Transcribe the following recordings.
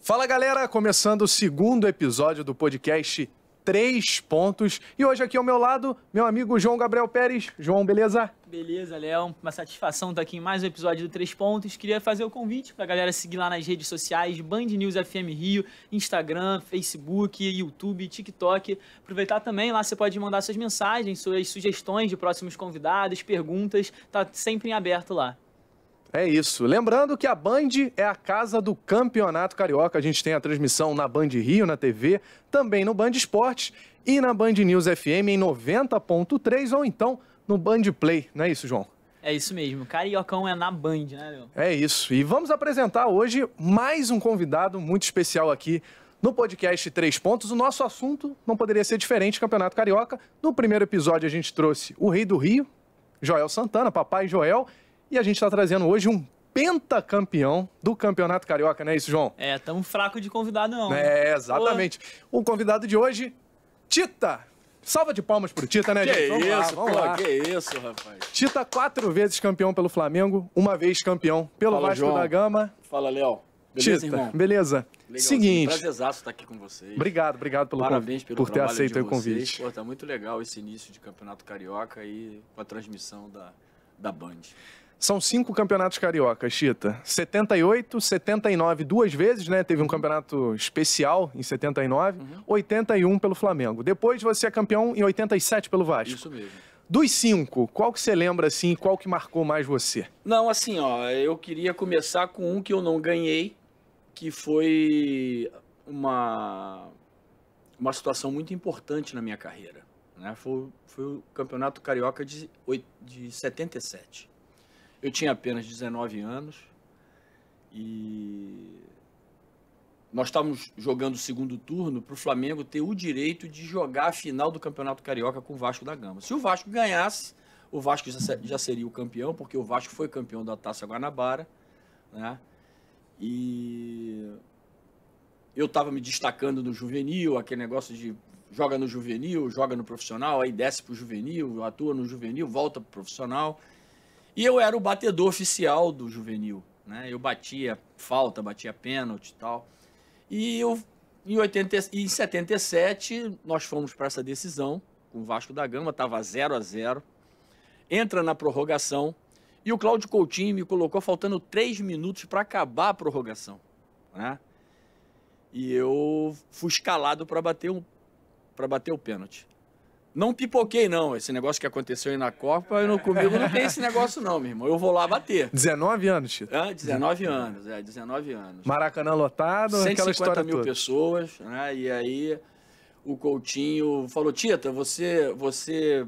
Fala galera, começando o segundo episódio do podcast 3 Pontos. E hoje aqui ao meu lado, meu amigo João Gabriel Pérez. João, beleza? Beleza, Léo. Uma satisfação estar aqui em mais um episódio do 3 Pontos. Queria fazer o convite para a galera seguir lá nas redes sociais, Band News FM Rio, Instagram, Facebook, YouTube, TikTok. Aproveitar também, lá você pode mandar suas mensagens, suas sugestões de próximos convidados, perguntas. Tá sempre em aberto lá. É isso. Lembrando que a Band é a casa do Campeonato Carioca. A gente tem a transmissão na Band Rio, na TV, também no Band Esportes e na Band News FM em 90.3 ou então no Band Play. Não é isso, João? É isso mesmo. Cariocão é na Band, né, Léo? É isso. E vamos apresentar hoje mais um convidado muito especial aqui no podcast 3 Pontos. O nosso assunto não poderia ser diferente, Campeonato Carioca. No primeiro episódio a gente trouxe o Rei do Rio, Joel Santana, Papai Joel. E a gente está trazendo hoje um pentacampeão do Campeonato Carioca, não é isso, João? É, tão fraco de convidado não. É, exatamente. O convidado de hoje, Tita. Salva de palmas pro Tita, né, gente? Vamos lá. Que isso, rapaz. Tita, 4 vezes campeão pelo Flamengo, 1 vez campeão pelo Fala, Vasco João. da Gama. Fala, Léo. Beleza, Tita, irmão? beleza? Legalzinho. Seguinte. Prazerzaço estar aqui com vocês. Obrigado Parabéns pelo por ter trabalho aceito de o vocês. convite. Pô, tá muito legal esse início de Campeonato Carioca e com a transmissão da Band. São 5 campeonatos cariocas, Tita. 78, 79 2 vezes, né? Teve um campeonato especial em 79, 81 pelo Flamengo. Depois você é campeão em 87 pelo Vasco. Isso mesmo. Dos 5, qual que você lembra assim, qual que marcou mais você? Não, assim, ó, eu queria começar com um que eu não ganhei, que foi uma situação muito importante na minha carreira, né? Foi o Campeonato Carioca de 77. Eu tinha apenas 19 anos e nós estávamos jogando o segundo turno para o Flamengo ter o direito de jogar a final do Campeonato Carioca com o Vasco da Gama. Se o Vasco ganhasse, o Vasco já seria o campeão, porque o Vasco foi campeão da Taça Guanabara, né? E eu estava me destacando no juvenil, aquele negócio de joga no juvenil, joga no profissional, aí desce para o juvenil, atua no juvenil, volta para o profissional. E eu era o batedor oficial do juvenil, né? Eu batia falta, batia pênalti e tal. E em 77 nós fomos para essa decisão com o Vasco da Gama, estava 0-0. Entra na prorrogação e o Cláudio Coutinho me colocou faltando 3 minutos para acabar a prorrogação, né? E eu fui escalado para bater o pênalti. Não pipoquei, não. Esse negócio que aconteceu aí na Copa, comigo não tem esse negócio, não, meu irmão. Eu vou lá bater. 19 anos, Tito. 19 anos, 19 anos. Maracanã lotado, aquela história 150 mil toda. pessoas, né? E aí o Coutinho falou, Tita, você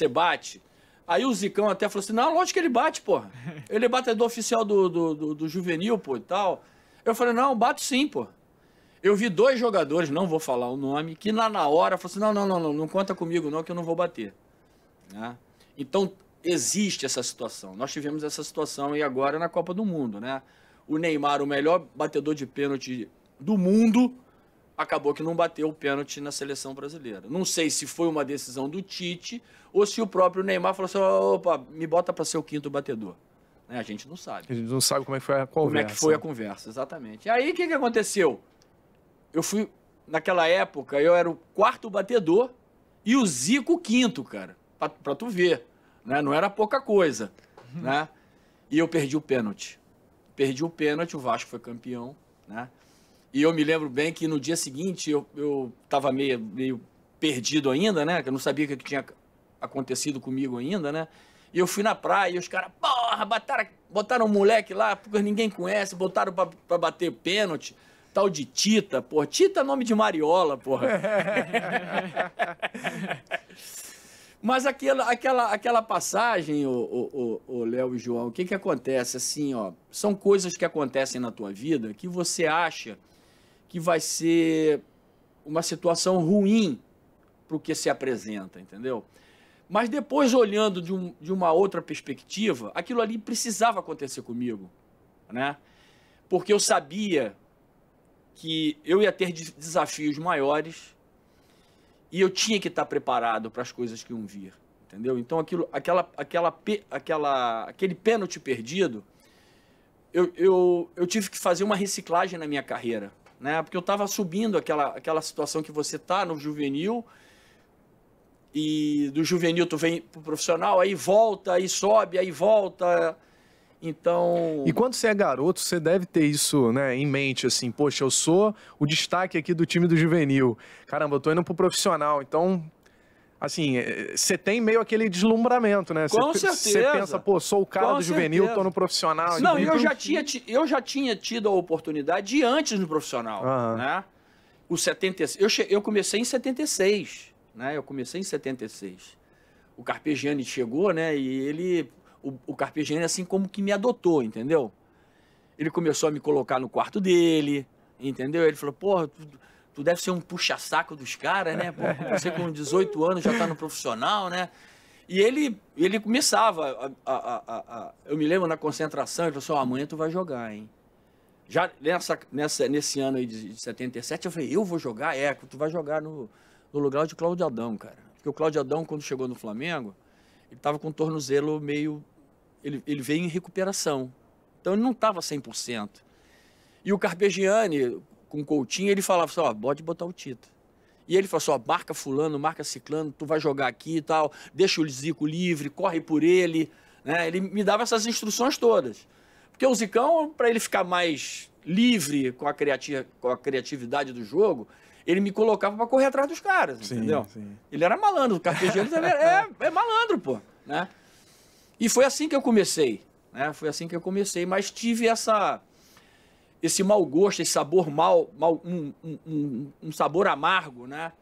bate? Aí o Zicão até falou assim, não, lógico que ele bate, porra. Ele é batedor oficial do juvenil, pô, e tal. Eu falei, não, bato sim, pô. Eu vi 2 jogadores, não vou falar o nome, que lá na hora falaram assim, não conta comigo não, que eu não vou bater, né? Então, existe essa situação. Nós tivemos essa situação e agora na Copa do Mundo, né? O Neymar, o melhor batedor de pênalti do mundo, acabou que não bateu o pênalti na seleção brasileira. Não sei se foi uma decisão do Tite ou se o próprio Neymar falou assim, opa, me bota para ser o 5º batedor. Né? A gente não sabe. A gente não sabe como é que foi a conversa. Como é que foi a conversa, exatamente. E aí, o que aconteceu? Eu fui, naquela época, eu era o 4º batedor e o Zico o 5º, cara, pra tu ver, né? Não era pouca coisa, né? E eu perdi o pênalti. Perdi o pênalti, o Vasco foi campeão, né? E eu me lembro bem que no dia seguinte eu tava meio perdido ainda, né? Que eu não sabia o que tinha acontecido comigo ainda, né? E eu fui na praia e os caras, porra, botaram um moleque lá, porque ninguém conhece, botaram pra bater pênalti. Tal de Tita, porra. Tita é nome de Mariola, porra. Mas aquela passagem, o Léo e João, o que acontece? Assim, ó, são coisas que acontecem na tua vida que você acha que vai ser uma situação ruim para o que se apresenta, entendeu? Mas depois, olhando de uma outra perspectiva, aquilo ali precisava acontecer comigo, né? Porque eu sabia que eu ia ter desafios maiores e eu tinha que estar preparado para as coisas que iam vir, entendeu? Então, aquele pênalti perdido, eu tive que fazer uma reciclagem na minha carreira, né? Porque eu estava subindo aquela situação que você tá no juvenil, e do juvenil tu vem pro profissional, aí volta, aí sobe, aí volta. Então... E quando você é garoto, você deve ter isso, né, em mente, assim, poxa, eu sou o destaque aqui do time do juvenil. Caramba, eu tô indo pro profissional, então... Assim, você tem meio aquele deslumbramento, né? Com certeza. Você pensa, pô, sou o cara Com do juvenil, certeza. tô no profissional. Não, então... eu já tinha tido a oportunidade de antes no profissional, né? O 76, eu comecei em 76, né? Eu comecei em 76. O Carpegiani chegou, né? E o Carpegiani, assim, como que me adotou, entendeu? Ele começou a me colocar no quarto dele, entendeu? Ele falou, porra, tu deve ser um puxa-saco dos caras, né? Pô, você com 18 anos já tá no profissional, né? E ele começava, eu me lembro na concentração, ele falou assim, amanhã tu vai jogar, hein? Já nesse ano aí de 77, eu falei, eu vou jogar? Tu vai jogar no lugar de Cláudio Adão, cara. Porque o Cláudio Adão, quando chegou no Flamengo, ele tava com o tornozelo meio... Ele veio em recuperação. Então ele não tava 100%. E o Carpegiani... com o Coutinho, ele falava assim, ó, pode botar o Tita. E ele falou assim, ó, marca fulano, marca ciclano, tu vai jogar aqui e tal, deixa o Zico livre, corre por ele, né? Ele me dava essas instruções todas. Porque o Zicão, para ele ficar mais livre com a criatividade do jogo, ele me colocava para correr atrás dos caras, entendeu? Sim. Ele era malandro, o Carpegiani é malandro, pô, né? E foi assim que eu comecei, né? Foi assim que eu comecei, mas tive esse mau gosto, esse sabor um sabor amargo, né?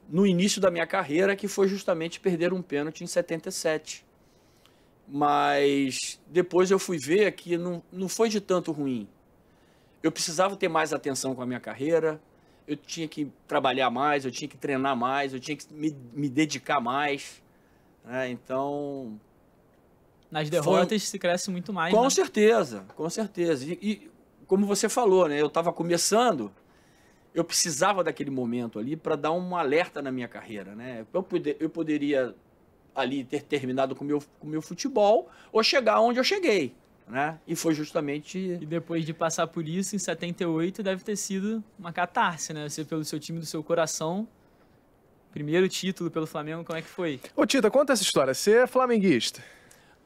No início da minha carreira, que foi justamente perder um pênalti em 77. Mas depois eu fui ver que não foi de tanto ruim. Eu precisava ter mais atenção com a minha carreira, eu tinha que trabalhar mais, eu tinha que treinar mais, eu tinha que me dedicar mais, né? Então... Nas derrotas se cresce muito mais, com né? certeza, com certeza. E como você falou, né? Eu estava começando, eu precisava daquele momento ali para dar um alerta na minha carreira, né? Eu poderia ali ter terminado com o meu futebol ou chegar onde eu cheguei, né? E foi justamente... E depois de passar por isso, em 78, deve ter sido uma catarse, né? Você pelo seu time do seu coração, primeiro título pelo Flamengo, como é que foi? Ô Tita, conta essa história, você é flamenguista?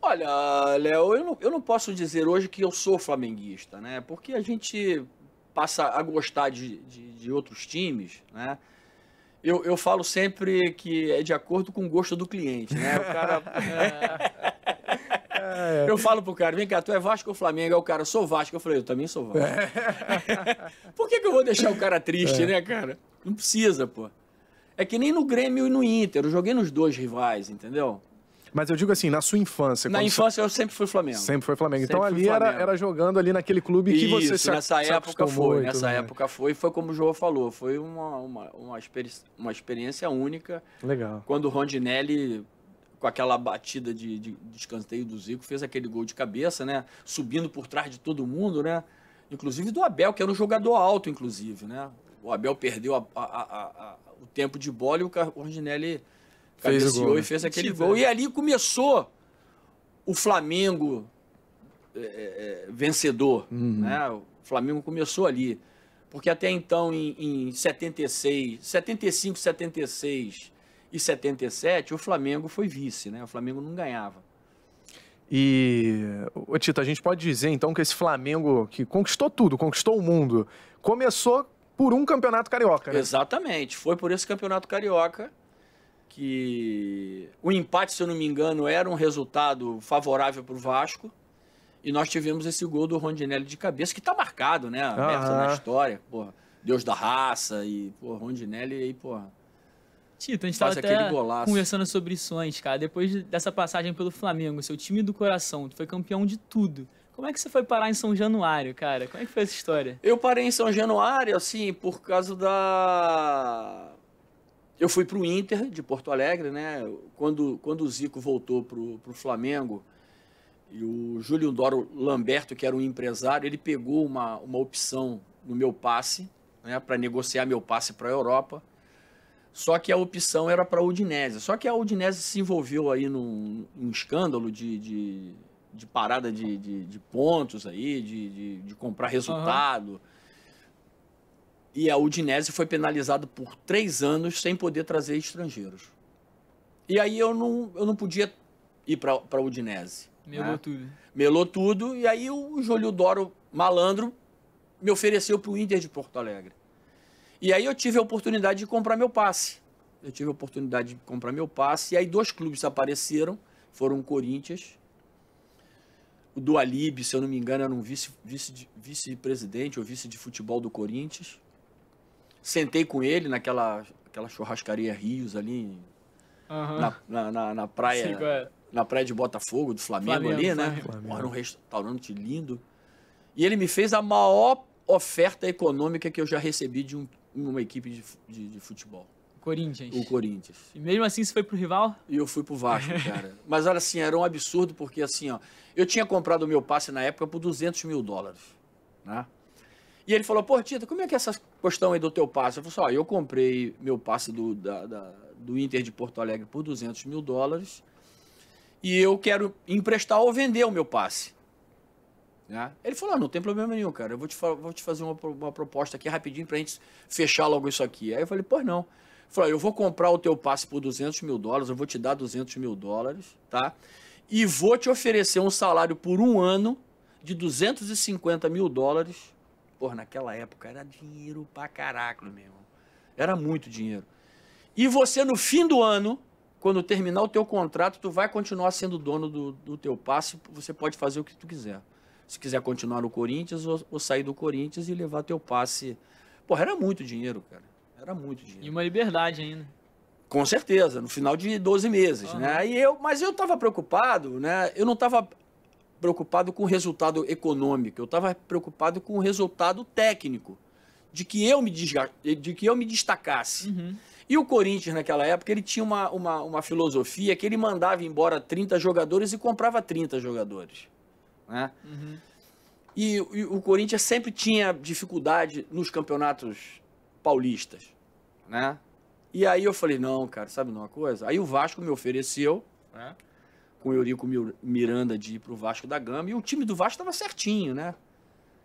Olha, Léo, eu não posso dizer hoje que eu sou flamenguista, né? Porque a gente passa a gostar de outros times, né? Eu falo sempre que é de acordo com o gosto do cliente, né? O cara... Eu falo pro cara, vem cá, tu é Vasco ou Flamengo? Aí o cara, sou Vasco. Eu falei, eu também sou Vasco. Por que eu vou deixar o cara triste, né, cara? Não precisa, pô. É que nem no Grêmio e no Inter, eu joguei nos dois rivais, entendeu? Mas eu digo assim, na sua infância... Na infância eu sempre fui Flamengo. Sempre foi Flamengo. Sempre então ali era jogando ali naquele clube que você se nessa época foi. Nessa mais. época foi como o João falou. Foi uma experiência única. Legal. Quando o Rondinelli, com aquela batida de escanteio do Zico, fez aquele gol de cabeça, né? Subindo por trás de todo mundo, né? Inclusive do Abel, que era um jogador alto, inclusive, né? O Abel perdeu o tempo de bola e o Rondinelli... cabeceou e fez aquele gol. E ali começou o Flamengo vencedor. Né? O Flamengo começou ali. Porque até então, em 76, 75, 76 e 77, o Flamengo foi vice. Né? O Flamengo não ganhava. E, Tito, a gente pode dizer então que esse Flamengo que conquistou tudo, conquistou o mundo, começou por um campeonato carioca, né? Exatamente. Foi por esse campeonato carioca que o empate, se eu não me engano, era um resultado favorável para o Vasco. E nós tivemos esse gol do Rondinelli de cabeça, que está marcado, né? Aberto na história. Porra, Deus da raça e, porra, Rondinelli aí, porra. Tito, a gente estava até conversando sobre isso antes, cara. Depois dessa passagem pelo Flamengo, seu time do coração, tu foi campeão de tudo. Como é que você foi parar em São Januário, cara? Como é que foi essa história? Eu parei em São Januário, assim, por causa da... Eu fui para o Inter de Porto Alegre, né? Quando o Zico voltou para o Flamengo, e o Júlio Doro Lamberto, que era um empresário, ele pegou uma opção no meu passe, né? Para negociar meu passe para a Europa. Só que a opção era para a Udinese. Só que a Udinese se envolveu aí num escândalo de parada de pontos aí, de comprar resultado. E a Udinese foi penalizado por 3 anos sem poder trazer estrangeiros. E aí eu não podia ir para a Udinese. Melou tudo. Melou tudo, e aí o Júlio Doro, malandro, me ofereceu para o Inter de Porto Alegre. E aí eu tive a oportunidade de comprar meu passe. E aí 2 clubes apareceram, foram o Corinthians, o Dualib, se eu não me engano, era um vice-presidente ou vice de futebol do Corinthians. Sentei com ele naquela churrascaria Rios ali, na praia. Sei qual é. Na praia de Botafogo, do Flamengo ali, né? Era um restaurante lindo. E ele me fez a maior oferta econômica que eu já recebi de uma equipe de futebol. Corinthians. O Corinthians. E mesmo assim você foi pro rival? E eu fui pro Vasco, cara. Mas olha assim, era um absurdo porque assim, ó, eu tinha comprado o meu passe na época por $200 mil, né? E ele falou, pô, Tita, como é que é essa questão aí do teu passe? Eu falei assim, ó, eu comprei meu passe do Inter de Porto Alegre por $200 mil e eu quero emprestar ou vender o meu passe. Né? Ele falou, não tem problema nenhum, cara, eu vou te fazer uma proposta aqui rapidinho pra gente fechar logo isso aqui. Aí eu falei, pois não. Ele falou, eu vou comprar o teu passe por $200 mil, eu vou te dar $200 mil, tá? E vou te oferecer um salário por 1 ano de $250 mil. Pô, naquela época era dinheiro pra caraca, meu irmão. Era muito dinheiro. E você, no fim do ano, quando terminar o teu contrato, tu vai continuar sendo dono do teu passe, você pode fazer o que tu quiser. Se quiser continuar no Corinthians ou sair do Corinthians e levar teu passe. Porra, era muito dinheiro, cara. Era muito dinheiro. E uma liberdade ainda. Com certeza, no final de 12 meses, né? Mas eu estava preocupado, né? Eu não estava preocupado com o resultado econômico, eu estava preocupado com o resultado técnico, de que eu me destacasse. E o Corinthians, naquela época, ele tinha uma filosofia que ele mandava embora 30 jogadores e comprava 30 jogadores. Né? E o Corinthians sempre tinha dificuldade nos campeonatos paulistas. Né? E aí eu falei, não, cara, sabe uma coisa? Aí o Vasco me ofereceu, né, com o Eurico Miranda, de ir pro Vasco da Gama, e o time do Vasco estava certinho, né?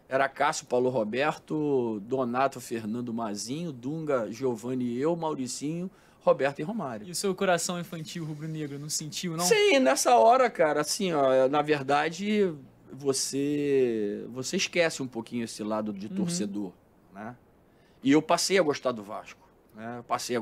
Era Cássio, Paulo Roberto, Donato, Fernando Mazinho, Dunga, Giovanni e eu, Mauricinho, Roberto e Romário. E o seu coração infantil rubro-negro não sentiu, não? Sim, nessa hora, cara, assim, ó, na verdade, você esquece um pouquinho esse lado de torcedor, né? E eu passei a gostar do Vasco, né? Passei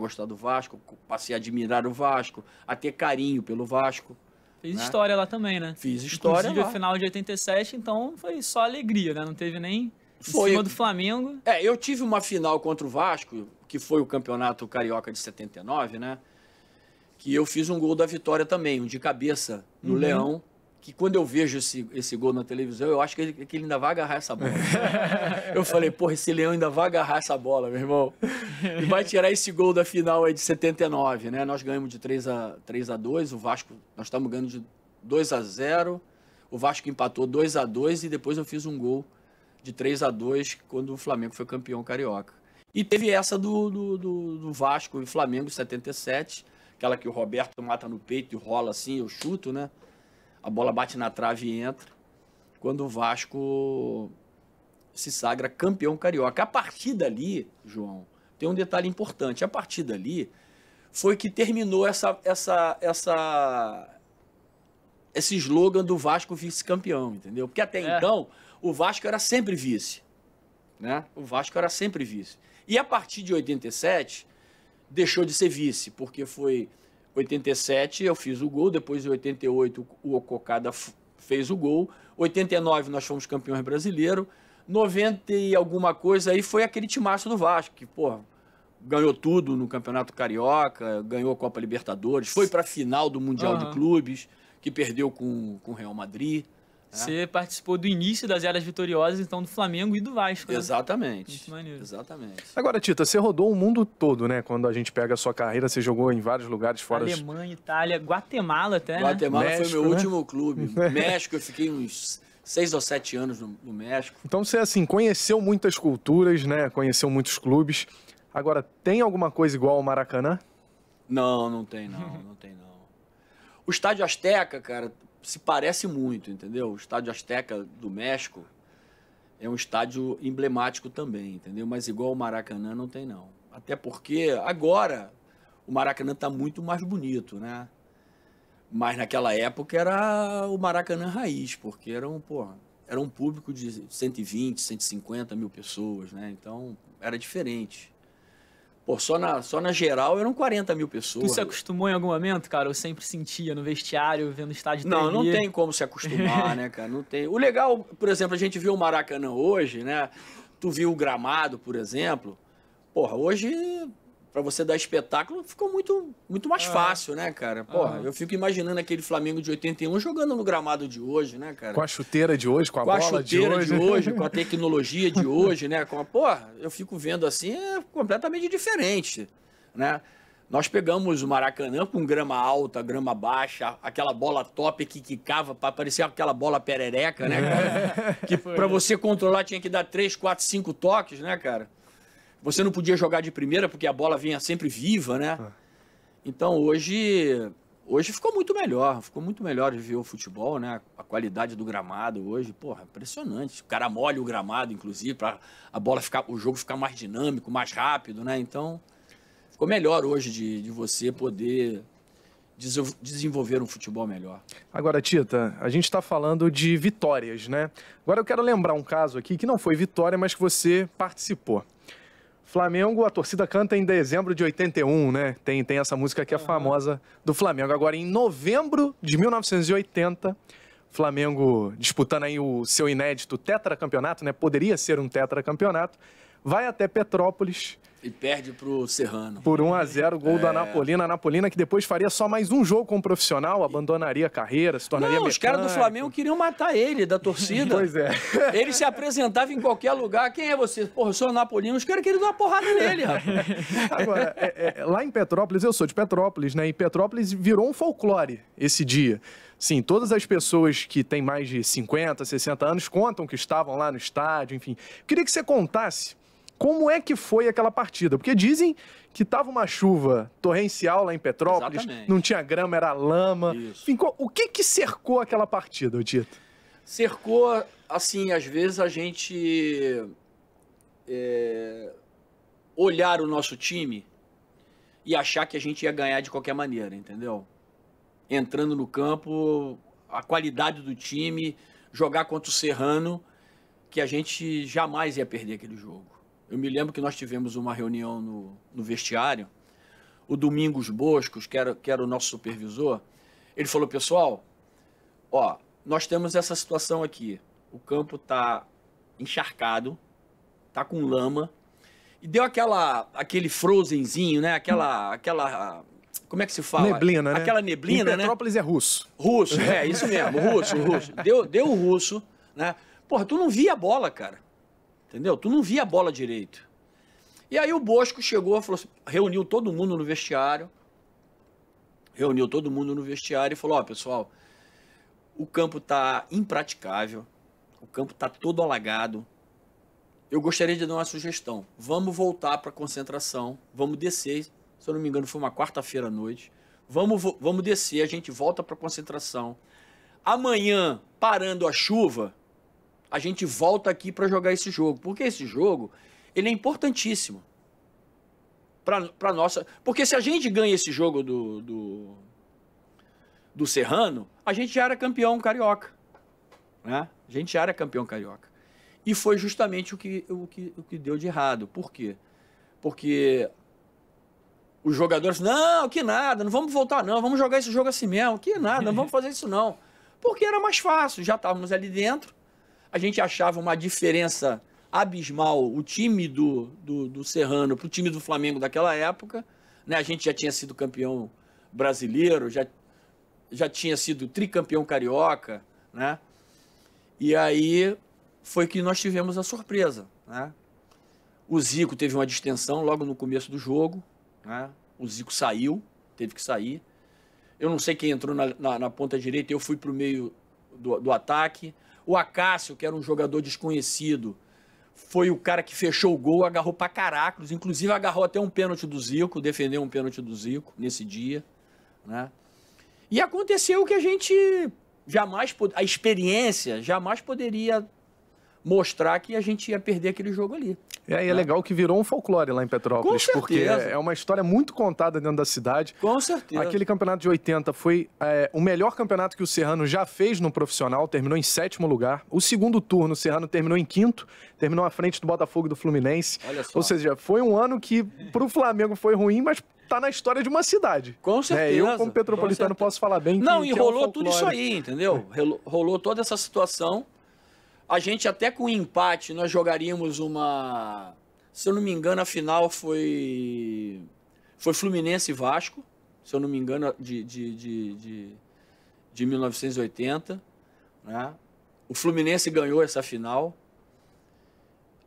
a admirar o Vasco, a ter carinho pelo Vasco. Fez né? história lá também, né? Fiz história Inclusive, lá. a final de 87, então foi só alegria, né? Não teve nem em Foi. cima do Flamengo. Eu tive uma final contra o Vasco, que foi o Campeonato Carioca de 79, né? Que eu fiz um gol da vitória também, um de cabeça no Leão, que quando eu vejo esse gol na televisão, eu acho que ele ainda vai agarrar essa bola. Eu falei, porra, esse Leão ainda vai agarrar essa bola, meu irmão. E vai tirar esse gol da final aí de 79, né? Nós ganhamos de 3-2, o Vasco, nós estamos ganhando de 2-0, o Vasco empatou 2-2 e depois eu fiz um gol de 3-2 quando o Flamengo foi campeão carioca. E teve essa do Vasco e Flamengo em 77, aquela que o Roberto mata no peito e rola assim, eu chuto, né? A bola bate na trave e entra. Quando o Vasco se sagra campeão carioca. A partir dali, João, tem um detalhe importante. A partir dali foi que terminou esse slogan do Vasco vice-campeão, entendeu? Porque até então o Vasco era sempre vice, né? O Vasco era sempre vice. E a partir de 87 deixou de ser vice, porque foi 87 eu fiz o gol, depois em 88 o Cocada fez o gol, 89 nós fomos campeões brasileiros, 90 e alguma coisa aí foi aquele timaço do Vasco, que, pô, ganhou tudo no Campeonato Carioca, ganhou a Copa Libertadores, foi para a final do Mundial de Clubes, que perdeu com o Real Madrid. Você participou do início das eras vitoriosas, então, do Flamengo e do Vasco. Né? Exatamente. Muito maneiro. Exatamente. Agora, Tita, você rodou o mundo todo, né? Quando a gente pega a sua carreira, você jogou em vários lugares fora. Alemanha, Itália, Guatemala até, Guatemala México, foi meu né? último clube. México, eu fiquei uns 6 ou 7 anos no México. Então você, assim, conheceu muitas culturas, né? Conheceu muitos clubes. Agora, tem alguma coisa igual ao Maracanã? Não tem não. O Estádio Azteca, cara, se parece muito, entendeu? O Estádio Azteca do México É um estádio emblemático também, entendeu? Mas igual o Maracanã não tem, não. Até porque agora o Maracanã está muito mais bonito, né? Mas naquela época era o Maracanã raiz, porque era um público de 120, 150 mil pessoas, né? Então era diferente. Pô, só na geral eram 40 mil pessoas. Tu se acostumou em algum momento, cara? Eu sempre sentia no vestiário, vendo o estádio Não, TV. não tem como se acostumar, né, cara? Não tem. O legal, por exemplo, a gente viu o Maracanã hoje, né? Tu viu o gramado, por exemplo. Porra, hoje, pra você dar espetáculo, ficou muito mais fácil, né, cara? Porra, eu fico imaginando aquele Flamengo de 81 jogando no gramado de hoje, né, cara? Com a chuteira de hoje, com a bola de hoje. Com a tecnologia de hoje, né? Porra, eu fico vendo assim, é completamente diferente, né? Nós pegamos o Maracanã com grama alta, grama baixa, aquela bola top que quicava, parecia aquela bola perereca, né, cara? Que pra você controlar tinha que dar 3, 4, 5 toques, né, cara? Você não podia jogar de primeira porque a bola vinha sempre viva, né? Então hoje ficou muito melhor de ver o futebol, né? A qualidade do gramado hoje, porra, impressionante. O cara molha o gramado, inclusive, para o jogo ficar mais dinâmico, mais rápido, né? Então ficou melhor hoje de você poder desenvolver um futebol melhor. Agora, Tita, a gente está falando de vitórias, né? Agora eu quero lembrar um caso aqui que não foi vitória, mas que você participou. Flamengo, a torcida canta em dezembro de 81, né? Tem essa música que é famosa do Flamengo. Agora, em novembro de 1980, Flamengo disputando aí o seu inédito tetracampeonato, né? Poderia ser um tetracampeonato. Vai até Petrópolis. E perde pro Serrano. Por 1-0, gol da Napolina. A Napolina que depois faria só mais um jogo como profissional, abandonaria a carreira, se tornaria mecânico. Os caras do Flamengo queriam matar ele, da torcida. Pois é. Ele se apresentava em qualquer lugar. Quem é você? Porra, eu sou o Napolino. Os caras queriam dar uma porrada nele, rapaz. Agora, lá em Petrópolis, eu sou de Petrópolis, né? E Petrópolis virou um folclore esse dia. Sim, todas as pessoas que têm mais de 50, 60 anos contam que estavam lá no estádio, enfim. Queria que você contasse como é que foi aquela partida? Porque dizem que estava uma chuva torrencial lá em Petrópolis, Exatamente. Não tinha grama, era lama. Isso. Enfim, o que cercou aquela partida, Tito? Cercou, assim, às vezes a gente olhar o nosso time e achar que a gente ia ganhar de qualquer maneira, entendeu? Entrando no campo, a qualidade do time, jogar contra o Serrano, que a gente jamais ia perder aquele jogo. Eu me lembro que nós tivemos uma reunião no vestiário, o Domingos Boscos, que era o nosso supervisor, ele falou, pessoal, ó, nós temos essa situação aqui, o campo tá encharcado, tá com lama, e deu aquele frozenzinho, né, aquela, como é que se fala? Neblina, né? Aquela neblina, né? Petrópolis é russo. Russo, isso mesmo, russo. Deu o russo, né? Porra, tu não via a bola, cara. Entendeu? Tu não via a bola direito. E aí o Bosco chegou, falou assim, reuniu todo mundo no vestiário e falou, ó, pessoal, o campo tá impraticável, o campo tá todo alagado, eu gostaria de dar uma sugestão, vamos voltar para a concentração, vamos descer, se eu não me engano foi uma quarta-feira à noite, vamos descer, a gente volta para a concentração, amanhã, parando a chuva, a gente volta aqui para jogar esse jogo. Porque esse jogo, ele é importantíssimo. Para nossa... Porque se a gente ganha esse jogo do Serrano, a gente já era campeão carioca. Né? A gente já era campeão carioca. E foi justamente o que deu de errado. Por quê? Porque os jogadores... Não, que nada, não vamos voltar não, vamos jogar esse jogo assim mesmo. Que nada, não vamos fazer isso não. Porque era mais fácil, já estávamos ali dentro. A gente achava uma diferença abismal, o time do Serrano para o time do Flamengo daquela época. Né? A gente já tinha sido campeão brasileiro, já tinha sido tricampeão carioca. Né? E aí foi que nós tivemos a surpresa. Né? O Zico teve uma distensão logo no começo do jogo. Né? O Zico saiu, teve que sair. Eu não sei quem entrou na ponta direita, eu fui para o meio do ataque. O Acácio, que era um jogador desconhecido, foi o cara que fechou o gol, agarrou pra caracos, inclusive agarrou até um pênalti do Zico, defendeu um pênalti do Zico nesse dia, né? E aconteceu que a gente a experiência jamais poderia mostrar que a gente ia perder aquele jogo ali. E aí é legal que virou um folclore lá em Petrópolis, Com porque certeza. é uma história muito contada dentro da cidade. Com certeza. Aquele campeonato de 80 foi o melhor campeonato que o Serrano já fez no profissional, terminou em 7º lugar. O segundo turno, o Serrano terminou em 5º, terminou à frente do Botafogo e do Fluminense. Olha só. Ou seja, foi um ano que pro Flamengo foi ruim, mas tá na história de uma cidade. Com certeza. Eu, como petropolitano, posso falar bem Não, que e é um rolou tudo isso folclore. aí, entendeu? Rolou toda essa situação. A gente até com empate, nós jogaríamos uma... Se eu não me engano, a final foi Fluminense e Vasco, se eu não me engano, de 1980. Né? O Fluminense ganhou essa final,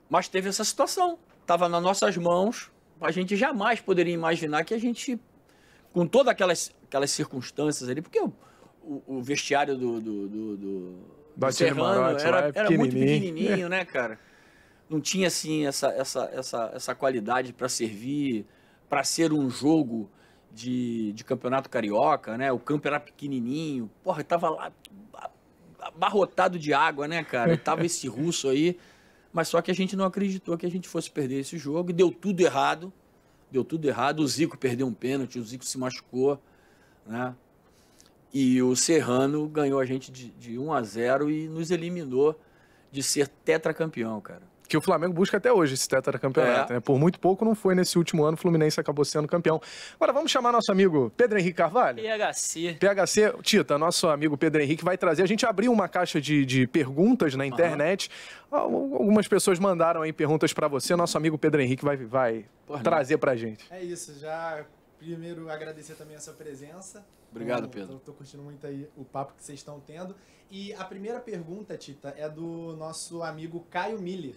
mas teve essa situação. Estava nas nossas mãos, a gente jamais poderia imaginar que a gente, com todas aquelas circunstâncias ali, porque o vestiário do Serrano era muito pequenininho, né, cara? Não tinha, assim, essa qualidade para servir, para ser um jogo de campeonato carioca, né? O campo era pequenininho, porra, tava lá abarrotado de água, né, cara? E tava esse russo aí, mas só que a gente não acreditou que a gente fosse perder esse jogo e deu tudo errado. O Zico perdeu um pênalti, o Zico se machucou, né? E o Serrano ganhou a gente de 1-0 e nos eliminou de ser tetracampeão, cara. Que o Flamengo busca até hoje esse tetracampeonato, né? Por muito pouco não foi nesse último ano, o Fluminense acabou sendo campeão. Agora vamos chamar nosso amigo Pedro Henrique Carvalho? PHC, Tita, nosso amigo Pedro Henrique vai trazer. A gente abriu uma caixa de perguntas na internet. Algumas pessoas mandaram aí perguntas para você. Nosso amigo Pedro Henrique vai trazer pra gente. É isso, já primeiro agradecer também a sua presença. Obrigado, Pedro. Tô curtindo muito aí o papo que vocês estão tendo. E a primeira pergunta, Tita, é do nosso amigo Caio Miller.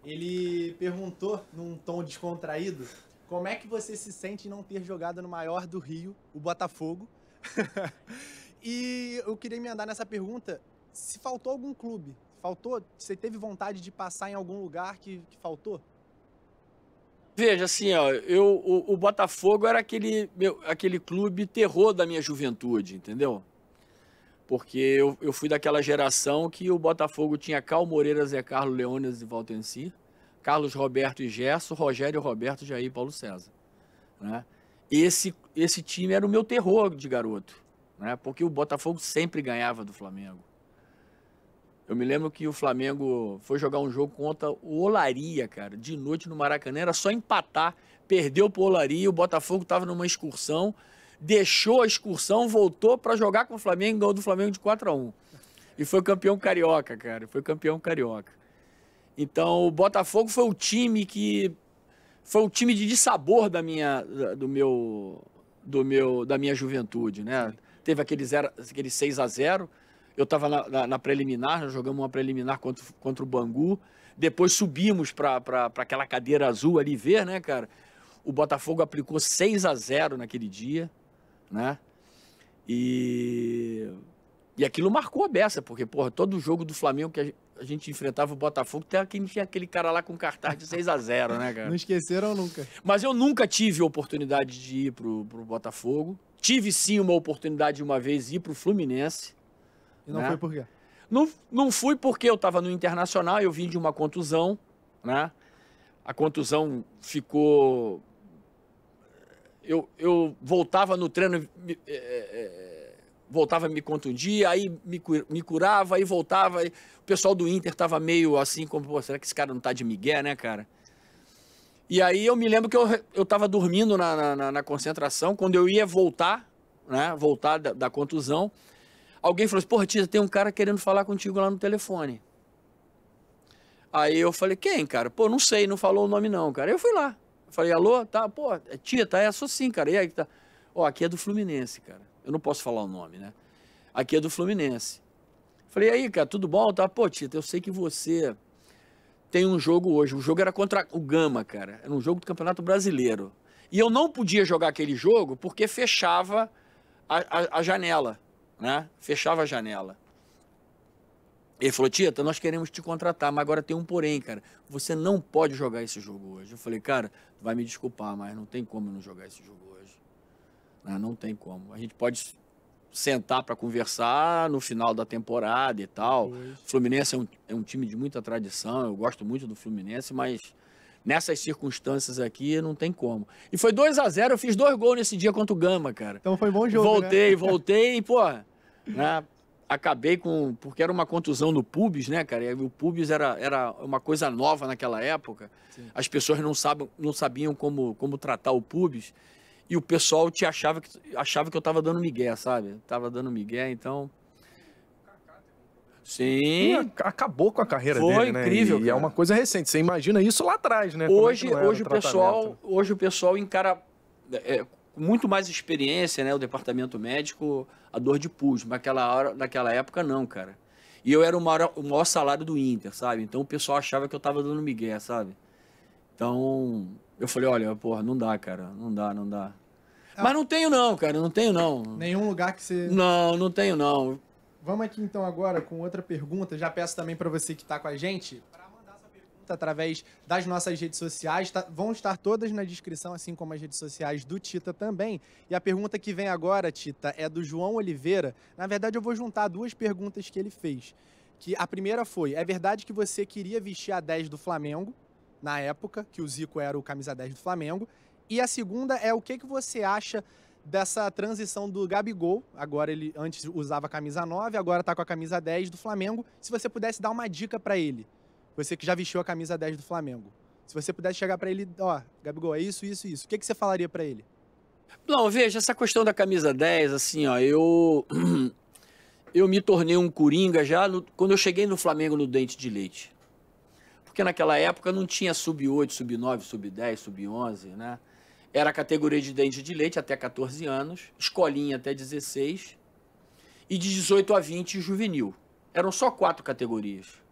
Ele perguntou, num tom descontraído, como é que você se sente em não ter jogado no maior do Rio, o Botafogo? E eu queria emendar nessa pergunta, se faltou algum clube, você teve vontade de passar em algum lugar que faltou? Veja, assim, ó, o Botafogo era aquele clube terror da minha juventude, entendeu? Porque eu fui daquela geração que o Botafogo tinha Cal Moreira, Zé Carlos, Leônidas e Valtenci, Carlos Roberto e Gerson, Rogério Roberto, Jair e Paulo César. Né? Esse time era o meu terror de garoto, né? Porque o Botafogo sempre ganhava do Flamengo. Eu me lembro que o Flamengo foi jogar um jogo contra o Olaria, cara, de noite no Maracanã, era só empatar, perdeu pro Olaria, o Botafogo estava numa excursão, deixou a excursão, voltou para jogar com o Flamengo, ganhou do Flamengo de 4-1. E foi campeão carioca, cara. Foi campeão carioca. Então, o Botafogo foi o time que... Foi o time de dissabor da minha juventude, né? Teve aquele 6-0. Eu estava na preliminar, nós jogamos uma preliminar contra o Bangu. Depois subimos para aquela cadeira azul ali ver, né, cara? O Botafogo aplicou 6-0 naquele dia, né? E aquilo marcou a beça, porque, porra, todo jogo do Flamengo que a gente enfrentava o Botafogo, tinha aquele cara lá com cartaz de 6-0, né, cara? Não esqueceram nunca. Mas eu nunca tive a oportunidade de ir pro Botafogo. Tive, sim, uma oportunidade de uma vez ir pro Fluminense. E não foi por quê? Não fui porque eu estava no Internacional, eu vim de uma contusão, né? A contusão ficou... Eu voltava no treino, voltava a me contundir, aí me curava, aí voltava. O pessoal do Inter estava meio assim, como, pô, será que esse cara não tá de migué, né, cara? E aí eu me lembro que eu estava dormindo na concentração, quando eu ia voltar, né, voltar da contusão, alguém falou assim, porra, Tita, tem um cara querendo falar contigo lá no telefone. Aí eu falei, quem, cara? Pô, não sei, não falou o nome não, cara. Eu fui lá. Falei, alô? Tá, pô, Tita, sou sim, cara. E aí, tá? Ó, aqui é do Fluminense, cara. Eu não posso falar o nome, né? Aqui é do Fluminense. Falei, e aí, cara, tudo bom? Tá, pô, Tita, eu sei que você tem um jogo hoje. O jogo era contra o Gama, cara. Era um jogo do Campeonato Brasileiro. E eu não podia jogar aquele jogo porque fechava a janela, né? Fechava a janela. Ele falou, Tita, nós queremos te contratar, mas agora tem um porém, cara. Você não pode jogar esse jogo hoje. Eu falei, cara, vai me desculpar, mas não tem como eu não jogar esse jogo hoje. Não tem como. A gente pode sentar para conversar no final da temporada e tal. O Fluminense é um time de muita tradição, eu gosto muito do Fluminense, mas nessas circunstâncias aqui não tem como. E foi 2-0, eu fiz 2 gols nesse dia contra o Gama, cara. Então foi bom jogo, Voltei e, pô, né, acabei porque era uma contusão no pubis, né, cara? E o pubis era uma coisa nova naquela época. Sim. As pessoas não sabiam como tratar o pubis. E o pessoal achava que eu tava dando migué, sabe? Tava dando migué, então... Sim. Acabou com a carreira foi dele, né? Incrível, e é uma coisa recente. Você imagina isso lá atrás, né? Hoje o pessoal encara com muito mais experiência, né? O departamento médico, a dor de pus. Mas naquela época, não, cara. E eu era o maior salário do Inter, sabe? Então o pessoal achava que eu tava dando migué, sabe? Então eu falei, olha, porra, não dá, cara. Não dá. Mas não tenho não, cara. Não tenho não. Nenhum lugar que você... Não tenho não. Vamos aqui então agora com outra pergunta. Já peço também para você que está com a gente para mandar sua pergunta através das nossas redes sociais. Vão estar todas na descrição, assim como as redes sociais do Tita também. E a pergunta que vem agora, Tita, é do João Oliveira. Na verdade, eu vou juntar 2 perguntas que ele fez. Que a primeira foi, é verdade que você queria vestir a 10 do Flamengo, na época, que o Zico era o camisa 10 do Flamengo? E a segunda é o que você acha dessa transição do Gabigol, agora ele antes usava a camisa 9, agora tá com a camisa 10 do Flamengo. Se você pudesse dar uma dica para ele, você que já vestiu a camisa 10 do Flamengo, se você pudesse chegar para ele, ó, Gabigol, é isso, o que você falaria para ele? Não, veja, essa questão da camisa 10, assim, ó, eu me tornei um coringa já quando eu cheguei no Flamengo no Dente de Leite. Porque naquela época não tinha sub-8, sub-9, sub-10, sub-11, né? Era a categoria de dente de leite até 14 anos, escolinha até 16 e de 18 a 20 juvenil. Eram só 4 categorias.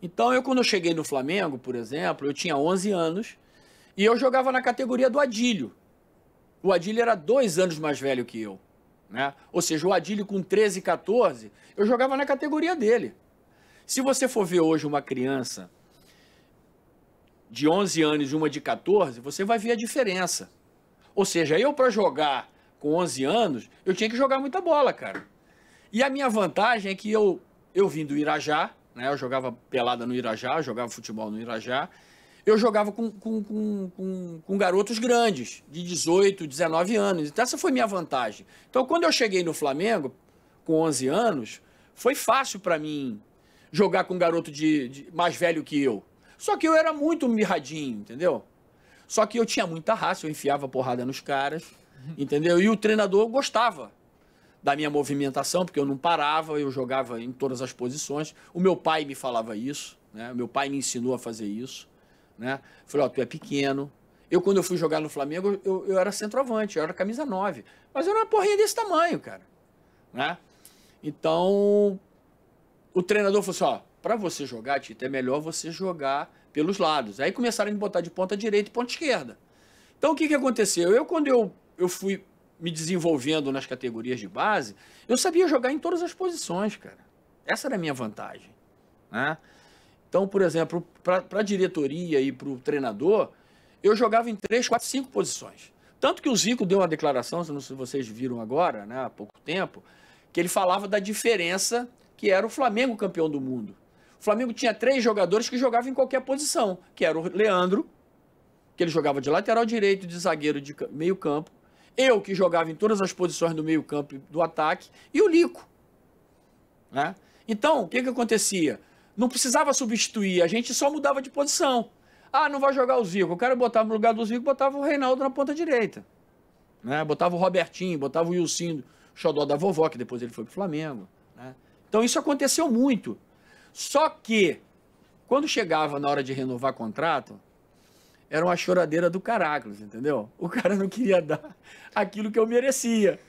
Então, quando eu cheguei no Flamengo, por exemplo, eu tinha 11 anos e eu jogava na categoria do Adílio. O Adílio era 2 anos mais velho que eu, né? Ou seja, o Adílio com 13, 14, eu jogava na categoria dele. Se você for ver hoje uma criança de 11 anos e uma de 14, você vai ver a diferença. Ou seja, eu para jogar com 11 anos, eu tinha que jogar muita bola, cara. E a minha vantagem é que eu vim do Irajá, né? Eu jogava pelada no Irajá, jogava futebol no Irajá. Eu jogava com garotos grandes, de 18, 19 anos. Então essa foi minha vantagem. Então quando eu cheguei no Flamengo, com 11 anos, foi fácil para mim jogar com um garoto mais velho que eu. Só que eu era muito mirradinho, entendeu? Só que eu tinha muita raça, eu enfiava porrada nos caras, entendeu? E o treinador gostava da minha movimentação, porque eu não parava, eu jogava em todas as posições. O meu pai me falava isso, né? O meu pai me ensinou a fazer isso, né? Falei, ó, tu é pequeno. Quando eu fui jogar no Flamengo, eu era centroavante, eu era camisa 9. Mas eu era uma porrinha desse tamanho, cara, né? Então, o treinador falou assim, ó, para você jogar, Tito, é melhor você jogar pelos lados. Aí começaram a me botar de ponta direita e ponta esquerda. Então, o que aconteceu? Quando eu fui me desenvolvendo nas categorias de base, eu sabia jogar em todas as posições, cara. Essa era a minha vantagem, né? Então, por exemplo, para a diretoria e para o treinador, eu jogava em 3, 4, 5 posições. Tanto que o Zico deu uma declaração, não sei se vocês viram agora, né, há pouco tempo, que ele falava da diferença que era o Flamengo campeão do mundo. O Flamengo tinha 3 jogadores que jogavam em qualquer posição, que era o Leandro, que ele jogava de lateral direito, de zagueiro, de meio campo. Eu, que jogava em todas as posições do meio campo e do ataque. E o Lico, né? Então, o que acontecia? Não precisava substituir, a gente só mudava de posição. Ah, não vai jogar o Zico. O cara botava no lugar do Zico, botava o Reinaldo na ponta direita, né? Botava o Robertinho, botava o Wilson, xodó da vovó, que depois ele foi pro Flamengo, né? Então, isso aconteceu muito. Só que, quando chegava na hora de renovar contrato, era uma choradeira do Caracas, entendeu? O cara não queria dar aquilo que eu merecia,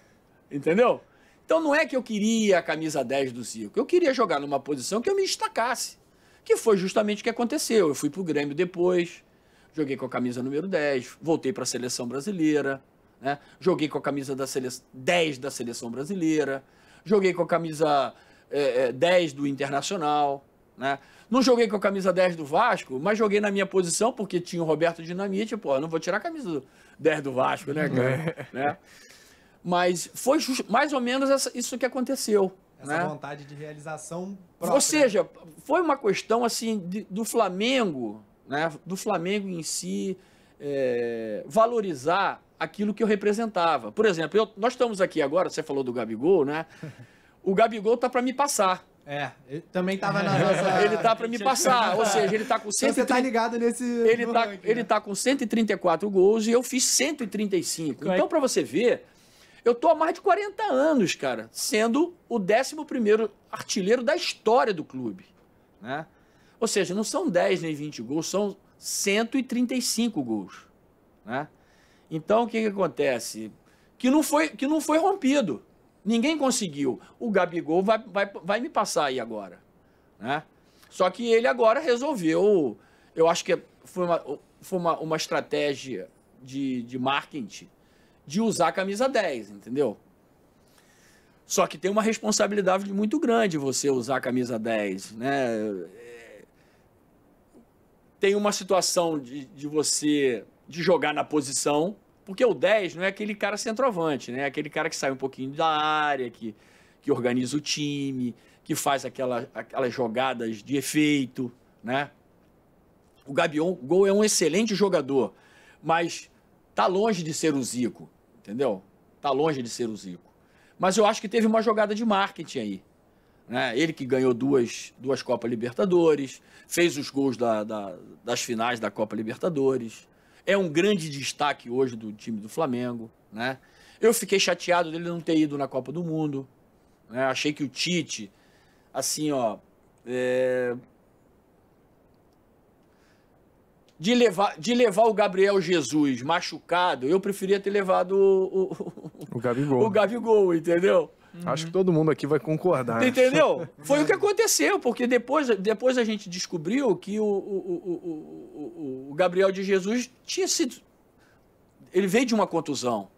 entendeu? Então não é que eu queria a camisa 10 do Zico, eu queria jogar numa posição que eu me destacasse, que foi justamente o que aconteceu. Eu fui pro Grêmio depois, joguei com a camisa número 10, voltei para a seleção brasileira, né? Joguei com a camisa 10 da seleção brasileira, joguei com a camisa 10 do Internacional, né? Não joguei com a camisa 10 do Vasco, mas joguei na minha posição, porque tinha o Roberto Dinamite, pô, não vou tirar a camisa 10 do Vasco, né, cara? Né? Mas foi mais ou menos isso que aconteceu. Essa né? vontade de realização própria. Ou seja, foi uma questão assim do Flamengo, né? Do Flamengo em si valorizar aquilo que eu representava. Por exemplo, nós estamos aqui agora, você falou do Gabigol, né? O Gabigol tá para me passar. Ele também estava na nossa... Ele tá para me passar, ou seja, ele tá com 130... Você tá ligado nesse... Ele tá com 134 gols e eu fiz 135. Então, para você ver, eu tô há mais de 40 anos, cara, sendo o 11º artilheiro da história do clube, né? Ou seja, não são 10 nem 20 gols, são 135 gols, né? Então, o que acontece? Que não foi rompido. Ninguém conseguiu. O Gabigol vai me passar aí agora, né? Só que ele agora resolveu... Eu acho que foi uma estratégia de marketing de usar a camisa 10, entendeu? Só que tem uma responsabilidade muito grande você usar a camisa 10, né? Tem uma situação de você jogar na posição, porque o 10 não é aquele cara centroavante, né? É aquele cara que sai um pouquinho da área, que organiza o time, que faz aquelas jogadas de efeito, né? O Gabigol é um excelente jogador, mas tá longe de ser o Zico, entendeu? Tá longe de ser o Zico. Mas eu acho que teve uma jogada de marketing aí, né? Ele que ganhou duas Copas Libertadores, fez os gols das finais da Copa Libertadores, é um grande destaque hoje do time do Flamengo, né? Eu fiquei chateado dele não ter ido na Copa do Mundo, né? Achei que o Tite, assim, ó, de levar o Gabriel Jesus machucado, eu preferia ter levado o Gabigol. O Gabigol, entendeu? Acho que todo mundo aqui vai concordar. Entendeu? Foi o que aconteceu, porque depois a gente descobriu que o Gabriel de Jesus tinha sido... Ele veio de uma contusão.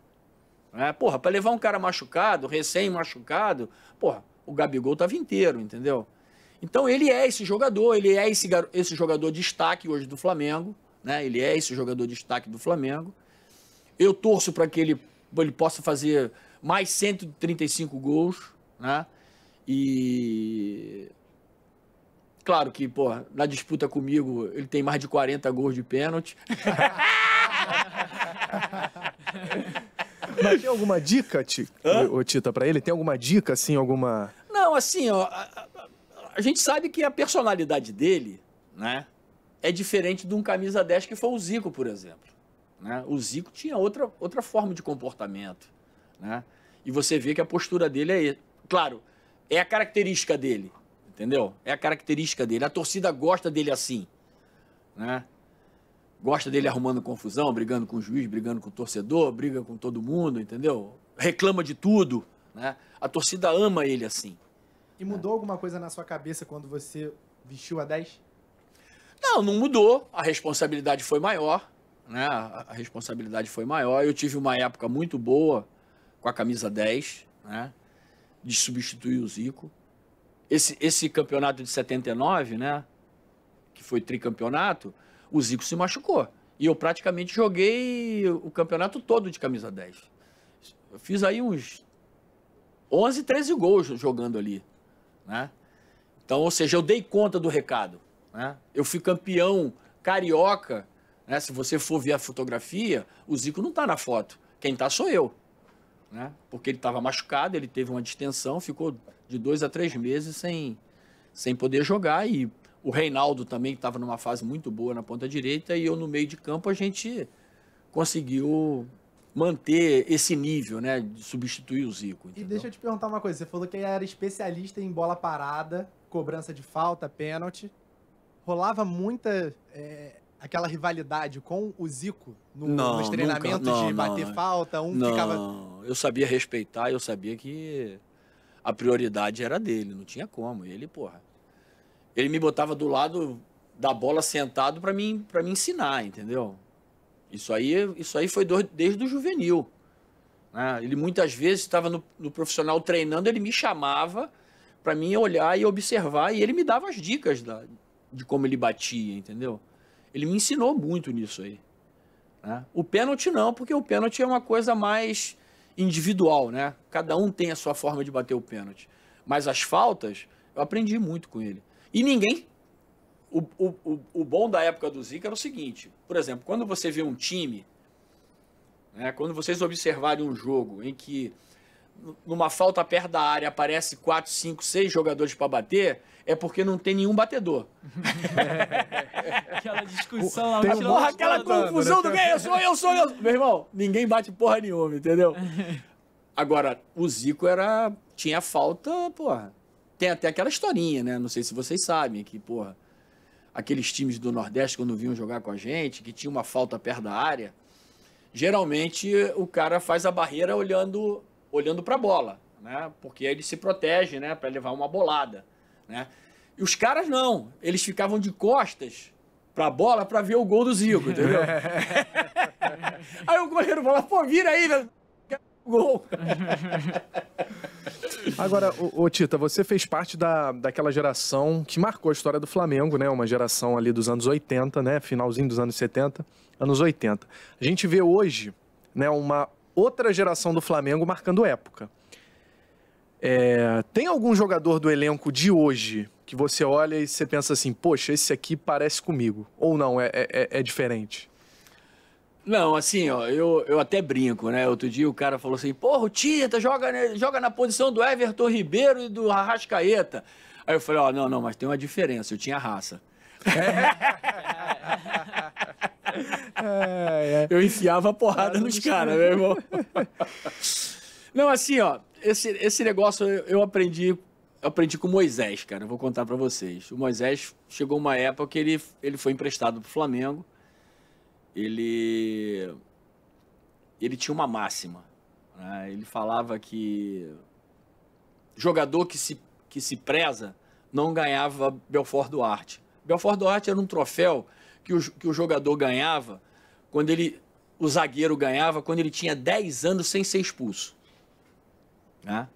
Né? Porra, para levar um cara machucado, recém-machucado, porra, o Gabigol estava inteiro, entendeu? Então ele é esse jogador, ele é esse jogador de destaque hoje do Flamengo, né? Ele é esse jogador de destaque do Flamengo. Eu torço para que ele possa fazer mais 135 gols, né? E claro que, pô, na disputa comigo ele tem mais de 40 gols de pênalti. Mas tem alguma dica, Tita, para ele? Tem alguma dica, assim, alguma... Não, assim, ó, a gente sabe que a personalidade dele, né, é diferente de um camisa 10 que foi o Zico, por exemplo. Né? O Zico tinha outra forma de comportamento, né? E você vê que a postura dele claro, é a característica dele, entendeu? É a característica dele. A torcida gosta dele assim, né? Gosta dele arrumando confusão, brigando com o juiz, brigando com o torcedor, briga com todo mundo, entendeu? Reclama de tudo, né? A torcida ama ele assim. E mudou alguma coisa na sua cabeça quando você vestiu a 10? Não mudou. A responsabilidade foi maior, né? A responsabilidade foi maior. Eu tive uma época muito boa com a camisa 10, né? De substituir o Zico. Esse campeonato de 79, né? Que foi tricampeonato, o Zico se machucou. E eu praticamente joguei o campeonato todo de camisa 10. Eu fiz aí uns 11, 13 gols jogando ali, né? Então, ou seja, eu dei conta do recado, né? Eu fui campeão carioca, né? Se você for ver a fotografia, o Zico não está na foto. Quem está sou eu, né? Porque ele estava machucado, ele teve uma distensão, ficou de 2 a 3 meses sem poder jogar. E o Reinaldo também estava numa fase muito boa na ponta direita, e eu no meio de campo a gente conseguiu manter esse nível, né, de substituir o Zico. Entendeu? E deixa eu te perguntar uma coisa, você falou que era especialista em bola parada, cobrança de falta, pênalti. Rolava muita aquela rivalidade com o Zico nos treinamentos de bater falta? Ficava... Não, eu sabia respeitar, eu sabia que a prioridade era dele, não tinha como. Ele, porra, ele me botava do lado da bola sentado para me ensinar, entendeu? Isso aí foi desde o juvenil, né? Ele muitas vezes estava no profissional treinando, ele me chamava para mim olhar e observar, e ele me dava as dicas de como ele batia, entendeu? Ele me ensinou muito nisso aí, né? O pênalti não, porque o pênalti é uma coisa mais individual, né? Cada um tem a sua forma de bater o pênalti. Mas as faltas, eu aprendi muito com ele. E ninguém... O bom da época do Zico era o seguinte, por exemplo, quando você vê um time, né, quando vocês observarem um jogo em que numa falta perto da área aparece 4, 5, 6 jogadores para bater, é porque não tem nenhum batedor. Aquela discussão lá. Porra, aquela confusão do quem? Eu sou eu. Meu irmão, ninguém bate porra nenhuma, entendeu? Agora, o Zico tinha falta, porra. Tem até aquela historinha, né? Não sei se vocês sabem, que, porra, aqueles times do Nordeste, quando vinham jogar com a gente, que tinha uma falta perto da área, geralmente o cara faz a barreira olhando para a bola, né? Porque aí ele se protege, né? Para levar uma bolada, né? E os caras não, eles ficavam de costas para a bola para ver o gol do Zico, entendeu? Aí o goleiro fala, pô, vira aí, velho. Gol. Agora, ô Tita, você fez parte daquela geração que marcou a história do Flamengo, né? Uma geração ali dos anos 80, né? Finalzinho dos anos 70, anos 80. A gente vê hoje, né, uma outra geração do Flamengo marcando época. Tem algum jogador do elenco de hoje que você olha e você pensa assim, poxa, esse aqui parece comigo? Ou não, é diferente? Não, assim, ó, eu até brinco, né? Outro dia o cara falou assim, porra, o Tita joga na posição do Everton Ribeiro e do Arrascaeta. Aí eu falei, ó, não, mas tem uma diferença, eu tinha raça. Eu enfiava a porrada nos caras, meu irmão. Não, assim, ó, esse negócio eu aprendi com o Moisés, cara, eu vou contar pra vocês. O Moisés chegou uma época que ele foi emprestado pro Flamengo. Ele tinha uma máxima, né? Ele falava que jogador que se preza não ganhava Belfort Duarte. Belfort Duarte era um troféu que o jogador ganhava, o zagueiro ganhava quando ele tinha 10 anos sem ser expulso, né?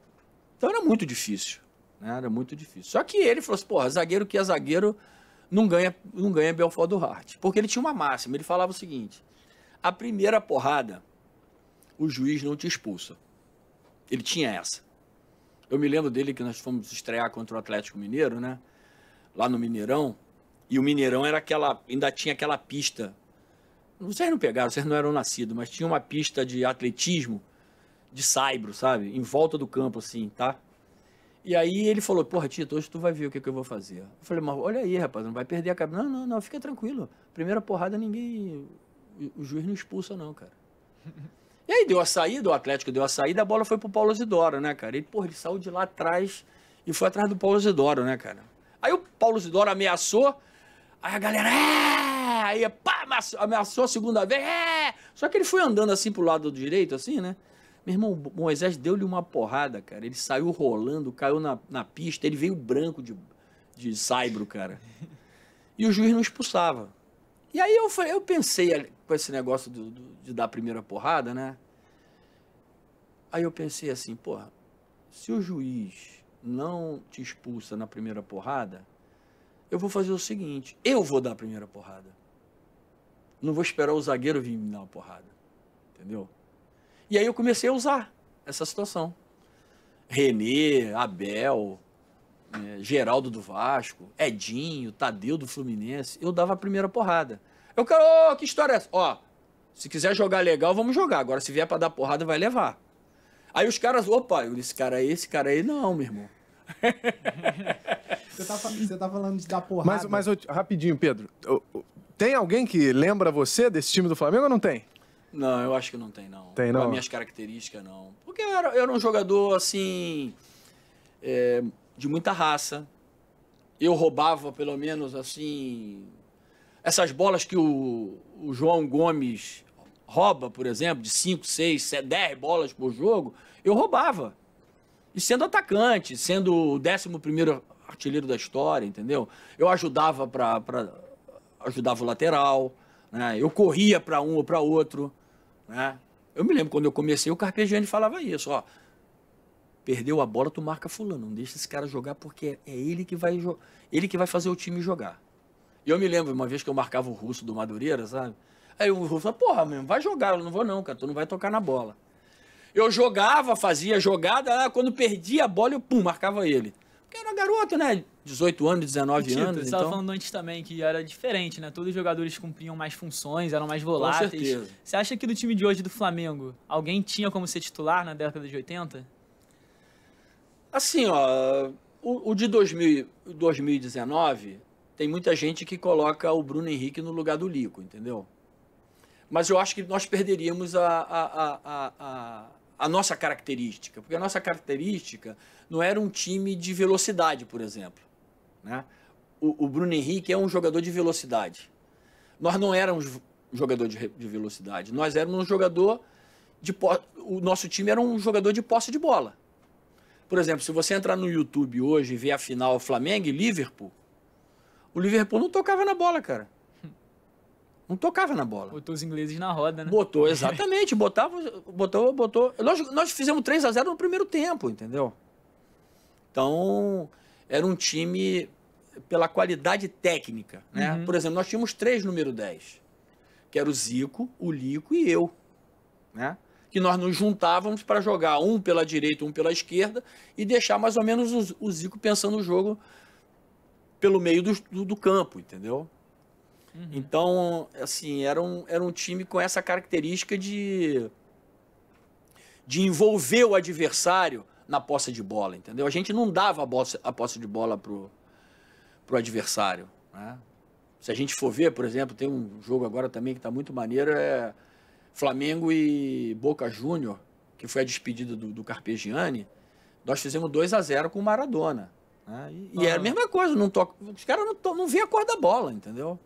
Então era muito difícil, né? Era muito difícil. Só que ele falou assim, porra, zagueiro que é zagueiro não ganha Belfort Duarte. Porque ele tinha uma máxima, ele falava o seguinte, a primeira porrada, o juiz não te expulsa. Ele tinha essa. Eu me lembro dele que nós fomos estrear contra o Atlético Mineiro, né? Lá no Mineirão. E o Mineirão ainda tinha aquela pista. Vocês não pegaram, vocês não eram nascidos, mas tinha uma pista de atletismo, de saibro, sabe? Em volta do campo, assim, tá? E aí ele falou, porra, Tito, hoje tu vai ver o que eu vou fazer. Eu falei, mas olha aí, rapaz, não vai perder a cabeça. Não, fica tranquilo. Primeira porrada, o juiz não expulsa não, cara. E aí deu a saída, o Atlético deu a saída, a bola foi pro Paulo Isidoro, né, cara? Ele saiu de lá atrás e foi atrás do Paulo Isidoro, né, cara? Aí o Paulo Isidoro ameaçou, aí a galera, aí pá, ameaçou a segunda vez, Só que ele foi andando assim pro lado direito, assim, né? Meu irmão, Moisés deu-lhe uma porrada, cara. Ele saiu rolando, caiu na pista, ele veio branco de saibro, cara. E o juiz não expulsava. E aí eu pensei com esse negócio de dar a primeira porrada, né? Aí eu pensei assim, porra, se o juiz não te expulsa na primeira porrada, eu vou fazer o seguinte, eu vou dar a primeira porrada. Não vou esperar o zagueiro vir me dar uma porrada. Entendeu? E aí eu comecei a usar essa situação. Renê, Abel, Geraldo do Vasco, Edinho, Tadeu do Fluminense. Eu dava a primeira porrada. Eu quero, que história é essa? Ó, se quiser jogar legal, vamos jogar. Agora, se vier pra dar porrada, vai levar. Aí os caras, opa, esse cara aí, não, meu irmão. Você tá falando de dar porrada. Mas rapidinho, Pedro. Tem alguém que lembra você desse time do Flamengo ou não tem? Não, eu acho que não tem, não. Tem, não? Com as minhas características, não. Porque eu era um jogador, assim, de muita raça. Eu roubava, pelo menos, assim, essas bolas que o João Gomes rouba, por exemplo, de 5, 6, 10 bolas por jogo, eu roubava. E sendo atacante, sendo o 11º artilheiro da história, entendeu? Eu ajudava ajudava o lateral, né? Eu corria para um ou para outro, né? Eu me lembro quando eu comecei, o Carpegiani falava isso, ó, perdeu a bola, tu marca fulano, não deixa esse cara jogar porque é ele que vai fazer o time jogar. E eu me lembro uma vez que eu marcava o Russo do Madureira, sabe? Aí o Russo falou, porra, mesmo, vai jogar, eu não vou não, cara, tu não vai tocar na bola. Eu jogava, fazia jogada, quando perdia a bola, eu marcava ele. Porque era garoto, né? 18 anos, 19 Tito, anos. você estava falando antes também que era diferente, né? Todos os jogadores cumpriam mais funções, eram mais voláteis. Com certeza. Você acha que do time de hoje do Flamengo, alguém tinha como ser titular na década de 80? Assim, ó, o de 2019, tem muita gente que coloca o Bruno Henrique no lugar do Lico, entendeu? Mas eu acho que nós perderíamos a nossa característica, porque a nossa característica não era um time de velocidade, por exemplo, né? O Bruno Henrique é um jogador de velocidade. Nós não éramos jogador de velocidade, nós éramos um jogador o nosso time era um jogador de posse de bola. Por exemplo, se você entrar no YouTube hoje e ver a final Flamengo e Liverpool, o Liverpool não tocava na bola, cara. Não tocava na bola. Botou os ingleses na roda, né? Botou, exatamente. Botou. Nós fizemos 3-0 no primeiro tempo, entendeu? Então, era um time pela qualidade técnica, né? Por exemplo, nós tínhamos 3 número 10, que era o Zico, o Lico e eu, né? Que nós nos juntávamos para jogar um pela direita, um pela esquerda e deixar mais ou menos o Zico pensando o jogo pelo meio do campo, entendeu? Então, assim, era um time com essa característica de envolver o adversário na posse de bola, entendeu? A gente não dava a posse de bola pro adversário, né? Se a gente for ver, por exemplo, tem um jogo agora também que está muito maneiro, é Flamengo e Boca Júnior, que foi a despedida do Carpegiani. Nós fizemos 2-0 com o Maradona, né? E é a mesma coisa, os caras não vê a cor da bola, entendeu?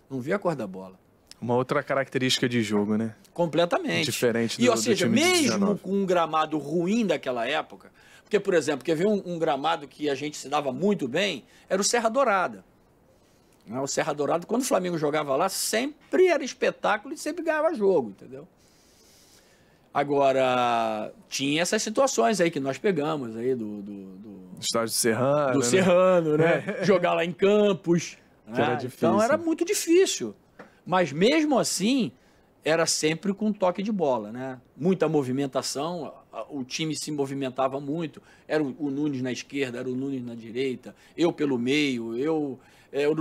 Não vê a cor da bola. Uma outra característica de jogo, né? Completamente. Diferente do E, ou seja, time de mesmo 19. com um gramado ruim daquela época, porque, por exemplo, quer ver um gramado que a gente se dava muito bem, era o Serra Dourada. O Serra Dourada, quando o Flamengo jogava lá, sempre era espetáculo e sempre ganhava jogo, entendeu? Agora, tinha essas situações aí que nós pegamos aí do Estádio Serrano. do né? Serrano, né? Jogar lá em Campos. Que era difícil. Então era muito difícil. Mas mesmo assim, era sempre com toque de bola, né? Muita movimentação, o time se movimentava muito. Era o Nunes na esquerda, era o Nunes na direita, eu pelo meio, o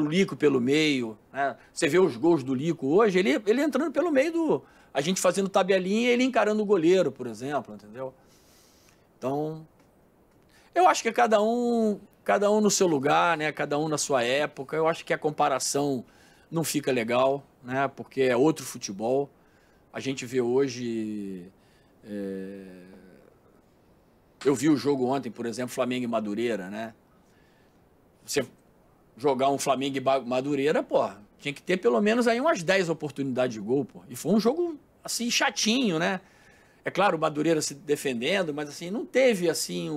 Lico pelo meio, né? Você vê os gols do Lico hoje, ele entrando pelo meio a gente fazendo tabelinha e ele encarando o goleiro, por exemplo, entendeu? Então, eu acho que cada um no seu lugar, né? Cada um na sua época. Eu acho que a comparação não fica legal, né? Porque é outro futebol. A gente vê hoje... Eu vi o jogo ontem, por exemplo, Flamengo e Madureira, né? Você jogar um Flamengo e Madureira, pô, tinha que ter pelo menos aí umas 10 oportunidades de gol, pô. E foi um jogo, assim, chatinho, né? É claro, o Madureira se defendendo, mas, assim, não teve, assim,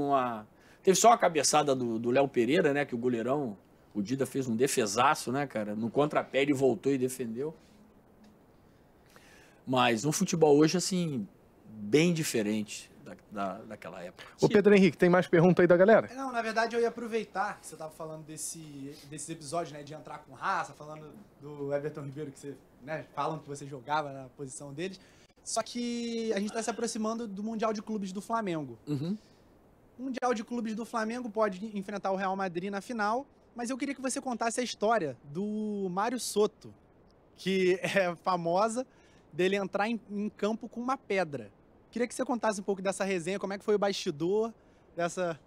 Teve só a cabeçada do Léo Pereira, né? Que o goleirão, o Dida fez um defesaço, né, cara? No contrapé ele voltou e defendeu. Mas um futebol hoje, assim, bem diferente daquela época. Ô Pedro Henrique, tem mais pergunta aí da galera? Não, na verdade eu ia aproveitar que você estava falando desses episódios, né, de entrar com raça, falando do Everton Ribeiro, que você, né, falam que você jogava na posição deles. Só que a gente está se aproximando do Mundial de Clubes do Flamengo. O Mundial de Clubes do Flamengo pode enfrentar o Real Madrid na final, mas eu queria que você contasse a história do Mário Soto, que é famosa dele entrar em campo com uma pedra. Queria que você contasse um pouco dessa resenha, como é que foi o bastidor dessa...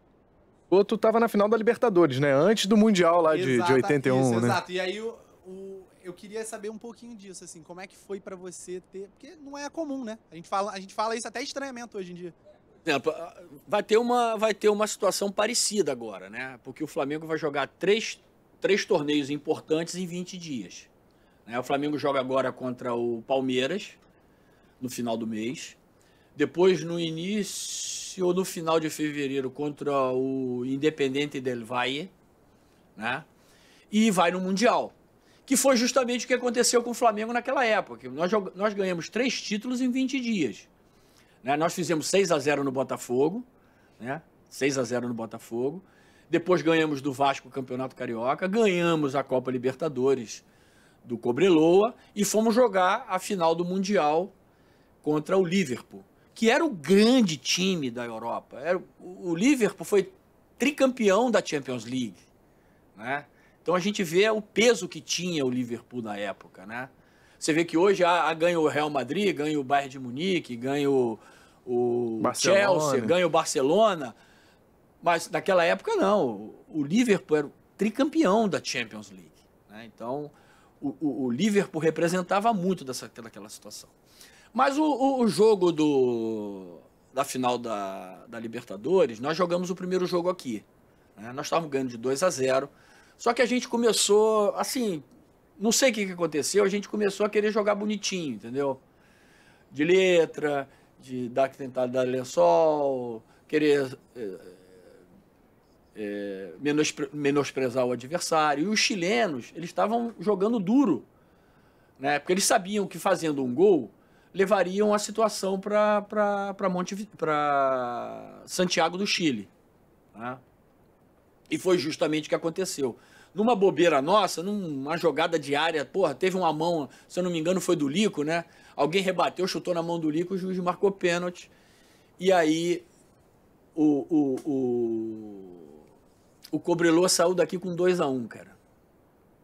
O outro tava na final da Libertadores, né? Antes do Mundial lá de 81, isso, né? Exato, e aí eu queria saber um pouquinho disso, assim, como é que foi pra você ter... Porque não é comum, né? A gente fala isso até estranhamento hoje em dia. Vai ter uma situação parecida agora, né? Porque o Flamengo vai jogar três torneios importantes em 20 dias. Né? O Flamengo joga agora contra o Palmeiras, no final do mês. Depois, no início ou no final de fevereiro, contra o Independiente del Valle, né? E vai no Mundial. Que foi justamente o que aconteceu com o Flamengo naquela época. Nós ganhamos 3 títulos em 20 dias. Né? Nós fizemos 6-0 no Botafogo, né? 6-0 no Botafogo. Depois ganhamos do Vasco o Campeonato Carioca, ganhamos a Copa Libertadores do Cobreloa e fomos jogar a final do Mundial contra o Liverpool, que era o grande time da Europa. O Liverpool foi tricampeão da Champions League, né? Então a gente vê o peso que tinha o Liverpool na época, né? Você vê que hoje ganha o Real Madrid, ganha o Bayern de Munique, ganha o Chelsea, ganha o Barcelona, mas naquela época não. O Liverpool era o tricampeão da Champions League, né? Então o Liverpool representava muito daquela situação. Mas o jogo da final da Libertadores, nós jogamos o primeiro jogo aqui, né? Nós estávamos ganhando de 2-0, só que a gente começou, assim, não sei o que aconteceu, a gente começou a querer jogar bonitinho, entendeu? De letra, de tentar dar lençol, querer menosprezar o adversário. E os chilenos, eles estavam jogando duro, né? Porque eles sabiam que fazendo um gol levariam a situação para Santiago do Chile, né? E foi justamente o que aconteceu. Numa bobeira nossa, numa jogada de área, porra, teve uma mão, se eu não me engano, foi do Lico, né? Alguém rebateu, chutou na mão do Lico, o juiz marcou pênalti. E aí o Cobreloa saiu daqui com 2-1, cara.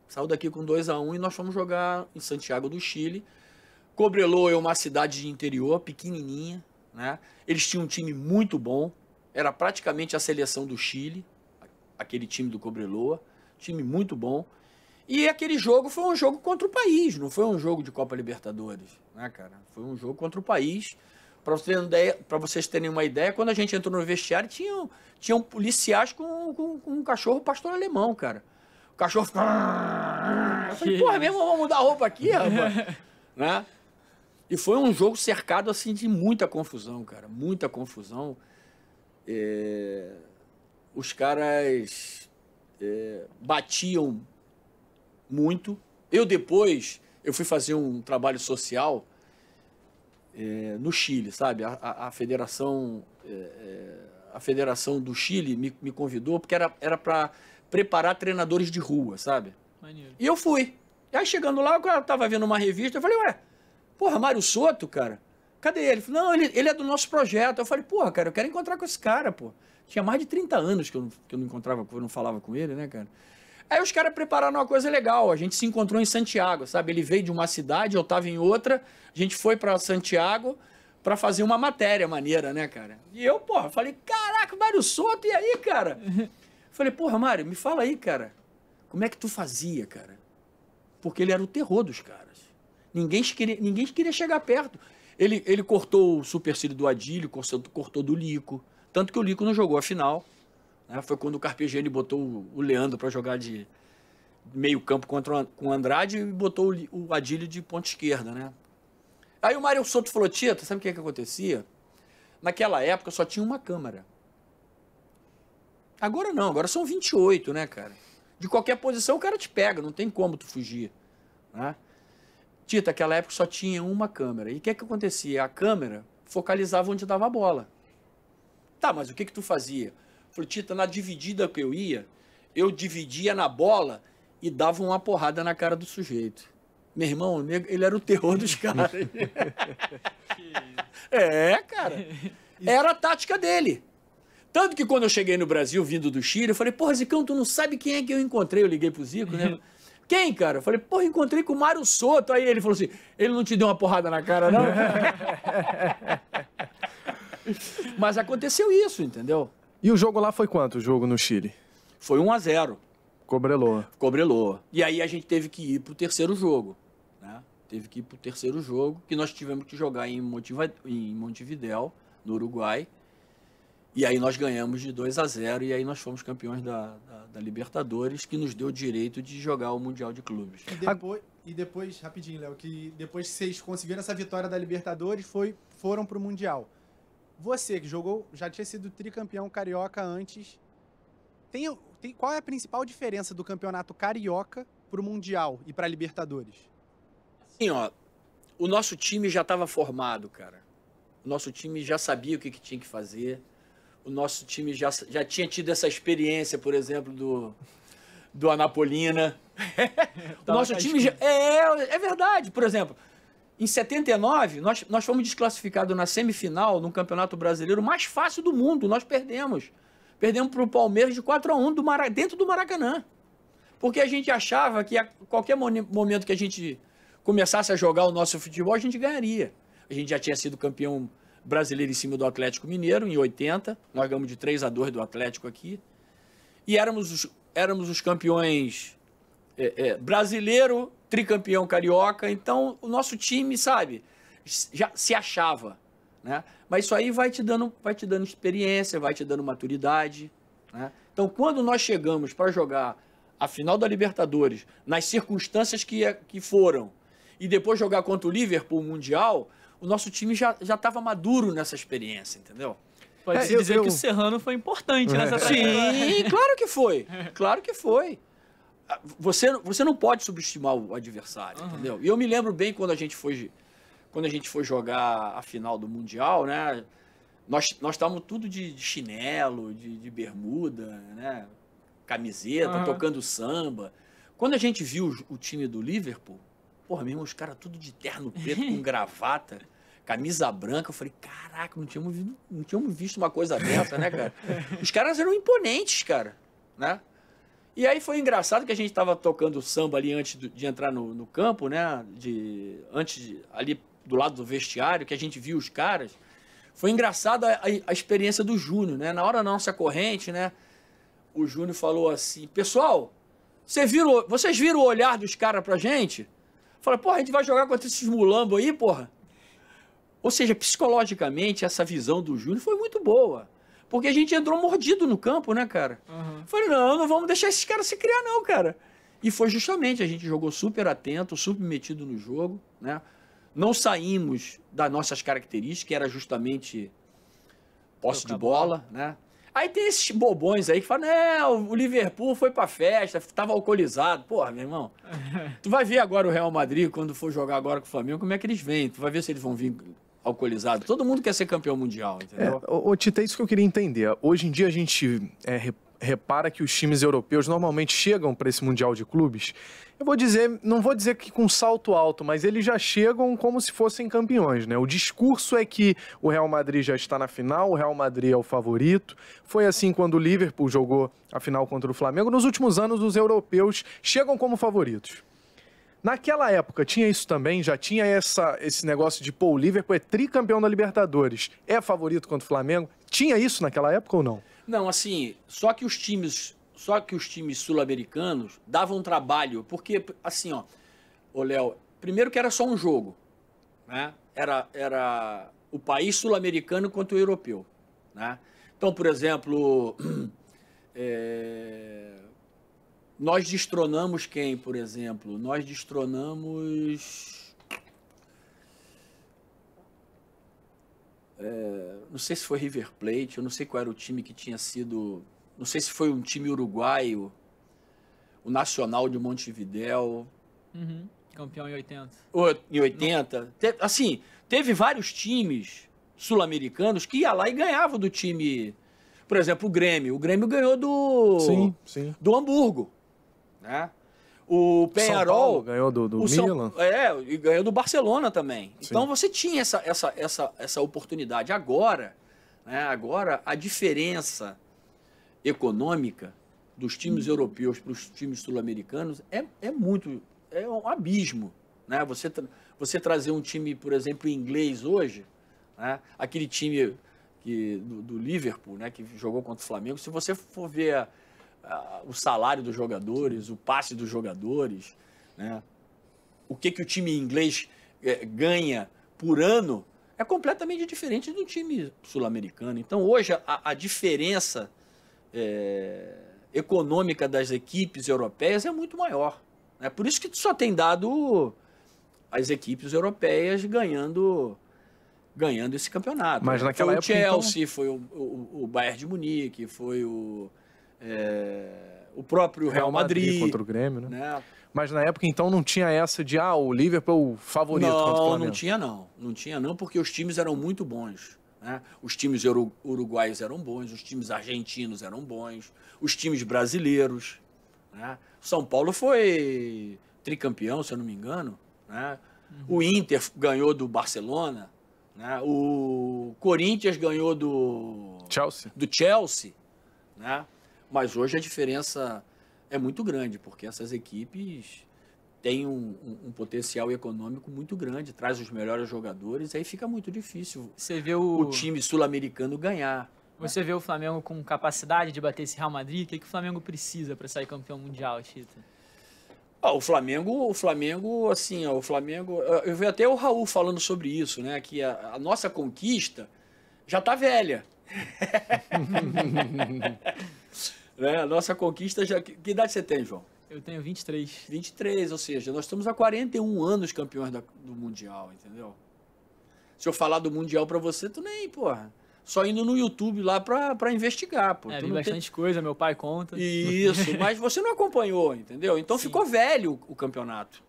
Saiu daqui com 2-1 e nós fomos jogar em Santiago do Chile. Cobreloa é uma cidade de interior, pequenininha, né? Eles tinham um time muito bom, era praticamente a seleção do Chile, aquele time do Cobreloa, time muito bom. E aquele jogo foi um jogo contra o país, não foi um jogo de Copa Libertadores, né, cara? Foi um jogo contra o país. Para vocês terem uma ideia, quando a gente entrou no vestiário, tinham policiais com um cachorro pastor alemão, cara. O cachorro... Eu falei, porra, mesmo, vamos mudar a roupa aqui, rapaz? Né? E foi um jogo cercado, assim, de muita confusão, cara. Muita confusão. Os caras batiam muito. Eu fui fazer um trabalho social no Chile, sabe? A federação do Chile me convidou porque era para preparar treinadores de rua, sabe? Maneiro. E eu fui. E aí chegando lá, eu tava vendo uma revista, eu falei, ué, porra, Mário Soto, cara, cadê ele? Ele falou, não, ele é do nosso projeto. Eu falei, porra, cara, eu quero encontrar com esse cara, pô. Tinha mais de 30 anos que eu não encontrava, que eu não falava com ele, né, cara? Aí os caras prepararam uma coisa legal, a gente se encontrou em Santiago, sabe? Ele veio de uma cidade, eu estava em outra, a gente foi para Santiago para fazer uma matéria maneira, né, cara? E eu, porra, falei, caraca, Mário Soto, e aí, cara? Falei, porra, Mário, me fala aí, cara, como é que tu fazia, cara? Porque ele era o terror dos caras. Ninguém queria chegar perto. Ele cortou o supercílio do Adílio, cortou do Lico, tanto que o Lico não jogou a final. Né? Foi quando o Carpegiani botou o Leandro para jogar de meio campo com o Andrade e botou o Adílio de ponta esquerda, né? Aí o Mário Soto falou, Tita, sabe o que acontecia? Naquela época só tinha uma câmera. Agora não, agora são 28, né, cara? De qualquer posição o cara te pega, não tem como tu fugir, né? Tita, naquela época só tinha uma câmera. E o que acontecia? A câmera focalizava onde dava a bola. Tá, mas o que tu fazia? Falei, Tita, na dividida que eu dividia na bola e dava uma porrada na cara do sujeito. Meu irmão, ele era o terror dos caras. Cara. Era a tática dele. Tanto que quando eu cheguei no Brasil, vindo do Chile, eu falei, porra, Zicão, tu não sabe quem é que eu encontrei? Eu liguei pro Zico, né? Quem, cara? Eu falei, porra, encontrei com o Mário Soto. Aí ele falou assim, ele não te deu uma porrada na cara, não? Mas aconteceu isso, entendeu? E o jogo lá foi quanto, o jogo no Chile? Foi 1-0. Cobreloa. E aí a gente teve que ir pro terceiro jogo, né? Teve que ir pro terceiro jogo, que nós tivemos que jogar em Montevidéu, no Uruguai. E aí nós ganhamos de 2-0 e aí nós fomos campeões da Libertadores, que nos deu o direito de jogar o Mundial de Clubes. E depois, rapidinho, Léo, que depois que vocês conseguiram essa vitória da Libertadores, foram pro Mundial. Você que jogou, já tinha sido tricampeão carioca antes. Qual é a principal diferença do campeonato carioca pro Mundial e pra Libertadores? Assim, ó, o nosso time já estava formado, cara. O nosso time já sabia o que tinha que fazer. O nosso time já tinha tido essa experiência, por exemplo, do Anapolina. O nosso time já... É verdade. Por exemplo, Em 79, nós fomos desclassificados na semifinal no Campeonato Brasileiro mais fácil do mundo. Nós perdemos. Perdemos para o Palmeiras de 4-1 dentro do Maracanã. Porque a gente achava que a qualquer momento que a gente começasse a jogar o nosso futebol, a gente ganharia. A gente já tinha sido campeão brasileiro em cima do Atlético Mineiro, em 80. Nós ganhamos de 3-2 do Atlético aqui. E éramos os campeões brasileiro, tricampeão carioca. Então, o nosso time, sabe, já se achava, né? Mas isso aí vai te dando experiência, vai te dando maturidade, né? Então, quando nós chegamos para jogar a final da Libertadores, nas circunstâncias que foram, e depois jogar contra o Liverpool Mundial, o nosso time já estava maduro nessa experiência, entendeu? Pode-se dizer que o Serrano foi importante nessa trajetória. Sim, claro que foi. Claro que foi. Você não pode subestimar o adversário, entendeu? E eu me lembro bem quando a gente foi jogar a final do Mundial, né? Nós estávamos tudo de chinelo, de bermuda, né? Camiseta, tocando samba. Quando a gente viu o time do Liverpool, porra, mesmo os caras tudo de terno preto com gravata, camisa branca, eu falei, caraca, não tínhamos visto uma coisa dessa, né, cara? Os caras eram imponentes, cara, né? E aí foi engraçado que a gente estava tocando samba ali antes de entrar no campo, né? Ali do lado do vestiário, que a gente viu os caras. Foi engraçado a experiência do Júnior, né? Na hora da nossa corrente, né? O Júnior falou assim, pessoal, vocês viram o olhar dos caras pra gente? Falei, porra, a gente vai jogar contra esses mulambos aí, porra. Ou seja, psicologicamente, essa visão do Júnior foi muito boa. Porque a gente entrou mordido no campo, né, cara? Falei, não vamos deixar esses caras se criar, não, cara. E foi justamente, a gente jogou super atento, super metido no jogo, né? Não saímos das nossas características, que era justamente posse de bola, né? Aí tem esses bobões aí que falam, o Liverpool foi pra festa, tava alcoolizado. Porra, meu irmão, tu vai ver agora o Real Madrid, quando for jogar agora com o Flamengo, como é que eles vêm. Tu vai ver se eles vão vir alcoolizados. Todo mundo quer ser campeão mundial, entendeu? Tita, é isso que eu queria entender. Hoje em dia a gente repara que os times europeus normalmente chegam para esse Mundial de Clubes. Não vou dizer que com salto alto, mas eles já chegam como se fossem campeões, né? O discurso é que o Real Madrid já está na final, o Real Madrid é o favorito. Foi assim quando o Liverpool jogou a final contra o Flamengo. Nos últimos anos, os europeus chegam como favoritos. Naquela época, tinha isso também? Já tinha esse negócio de, o Liverpool é tricampeão da Libertadores, é favorito contra o Flamengo? Tinha isso naquela época ou não? Não, assim, só que os times sul-americanos davam trabalho, porque, assim, Léo, primeiro que era só um jogo, né? Era o país sul-americano contra o europeu, né? Então, por exemplo, nós destronamos quem, por exemplo? Nós destronamos... não sei se foi River Plate, eu não sei qual era o time que tinha sido... Não sei se foi um time uruguaio, o Nacional de Montevidéu. Campeão em 80. Em 80. Assim, teve vários times sul-americanos que ia lá e ganhavam do time... Por exemplo, o Grêmio. O Grêmio ganhou do Hamburgo, né? O Peñarol... São Paulo ganhou do Milan. E ganhou do Barcelona também. Sim. Então você tinha essa oportunidade. Agora, né, a diferença econômica dos times europeus para os times sul-americanos é um abismo, né? Você trazer um time, por exemplo, inglês hoje, né? Aquele time do Liverpool, né, que jogou contra o Flamengo, se você for ver o salário dos jogadores, o passe dos jogadores, né, o que o time inglês ganha por ano, é completamente diferente do time sul-americano. Então, hoje, a diferença econômica das equipes europeias é muito maior, né? Por isso que só tem dado as equipes europeias ganhando esse campeonato. Mas naquela época, foi o Chelsea, então... foi o Bayern de Munique, foi o próprio Real Madrid contra o Grêmio, né? Mas na época, então, não tinha essa de o Liverpool favorito contra o Flamengo. Não tinha não, porque os times eram muito bons, né? Os times uruguaios eram bons, os times argentinos eram bons, os times brasileiros, né? São Paulo foi tricampeão, se eu não me engano, né? O Inter ganhou do Barcelona, né? O Corinthians ganhou do Chelsea, né? Mas hoje a diferença é muito grande, porque essas equipes têm um potencial econômico muito grande, traz os melhores jogadores, aí fica muito difícil Você vê o time sul-americano ganhar. Você vê o Flamengo com capacidade de bater esse Real Madrid? O que o Flamengo precisa para sair campeão mundial, Tita? O Flamengo, assim, o Flamengo... Eu vi até o Raul falando sobre isso, né? Que a nossa conquista já tá velha. Né? A nossa conquista já... Que idade você tem, João? Eu tenho 23. 23, ou seja, nós estamos há 41 anos campeões do Mundial, entendeu? Se eu falar do Mundial pra você, tu nem, porra... Só indo no YouTube lá pra investigar, pô. Vi bastante coisa, meu pai conta. Isso, mas você não acompanhou, entendeu? Então ficou velho o campeonato,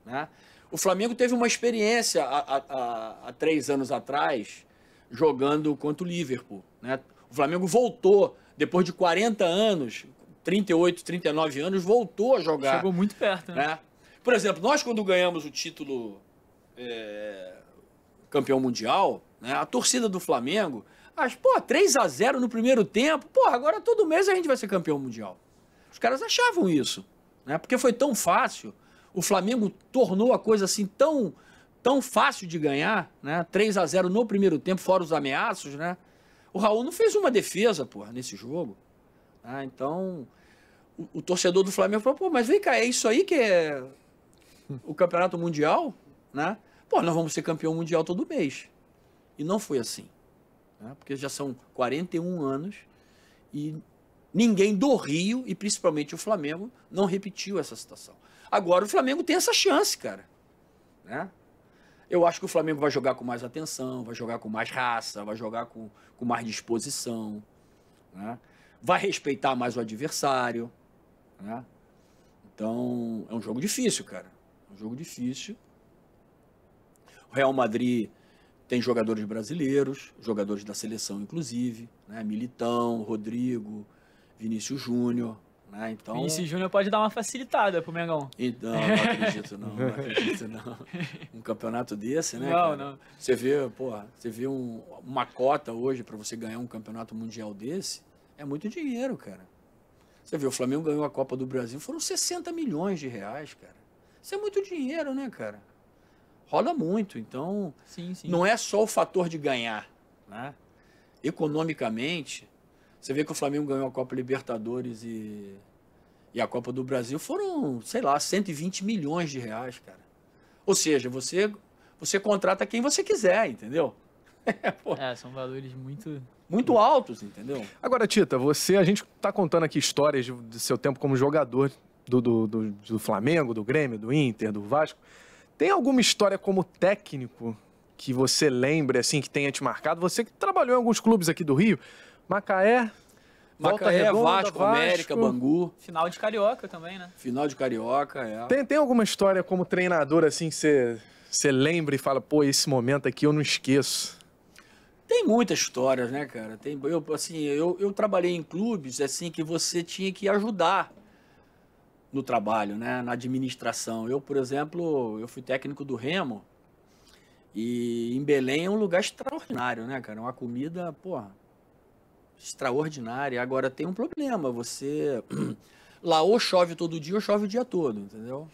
né? O Flamengo teve uma experiência há 3 anos atrás, jogando contra o Liverpool, né? O Flamengo voltou, depois de 40 anos, 38, 39 anos, voltou a jogar. Chegou muito perto, né? Por exemplo, nós quando ganhamos o título campeão mundial, né, a torcida do Flamengo... 3-0 no primeiro tempo. Agora todo mês a gente vai ser campeão mundial. Os caras achavam isso, né? Porque foi tão fácil. O Flamengo tornou a coisa assim tão fácil de ganhar, né? 3-0 no primeiro tempo, fora os ameaços, né? O Raul não fez uma defesa, nesse jogo. Né? Então, o torcedor do Flamengo falou, mas vem cá, é isso aí que é o campeonato mundial? Né? Nós vamos ser campeão mundial todo mês. E não foi assim. Porque já são 41 anos e ninguém do Rio, e principalmente o Flamengo, não repetiu essa situação. Agora o Flamengo tem essa chance, cara. Né? Eu acho que o Flamengo vai jogar com mais atenção, vai jogar com mais raça, vai jogar com mais disposição, né? Vai respeitar mais o adversário. Né? Então, é um jogo difícil, cara. É um jogo difícil. O Real Madrid... Tem jogadores brasileiros, jogadores da seleção, inclusive, né? Militão, Rodrigo, Vinícius Júnior, né? Então... Vinícius Júnior pode dar uma facilitada pro Mengão. Então, não acredito não. Um campeonato desse, né? Não. Você vê uma cota hoje para você ganhar um campeonato mundial desse, é muito dinheiro, cara. Você vê, o Flamengo ganhou a Copa do Brasil, foram 60 milhões de reais, cara. Isso é muito dinheiro, né, cara? Roda muito, então sim. Não é só o fator de ganhar, né? Economicamente, você vê que o Flamengo ganhou a Copa Libertadores e a Copa do Brasil, foram, 120 milhões de reais, cara. Ou seja, você contrata quem você quiser, entendeu? São valores muito altos, entendeu? Agora, Tita, a gente tá contando aqui histórias do seu tempo como jogador do Flamengo, do Grêmio, do Inter, do Vasco. Tem alguma história como técnico que você lembre, assim, que tenha te marcado? Você que trabalhou em alguns clubes aqui do Rio, Macaé, Volta Redonda, Vasco, América, Bangu. Final de Carioca também, né? Final de Carioca, Tem alguma história como treinador, assim, que você lembra e fala, esse momento aqui eu não esqueço? Tem muitas histórias, né, cara? Eu trabalhei em clubes, assim, que você tinha que ajudar no trabalho, né, na administração. Eu, por exemplo, eu fui técnico do Remo e em Belém é um lugar extraordinário, né, cara? Uma comida, extraordinária. Agora tem um problema, lá ou chove todo dia ou chove o dia todo, entendeu?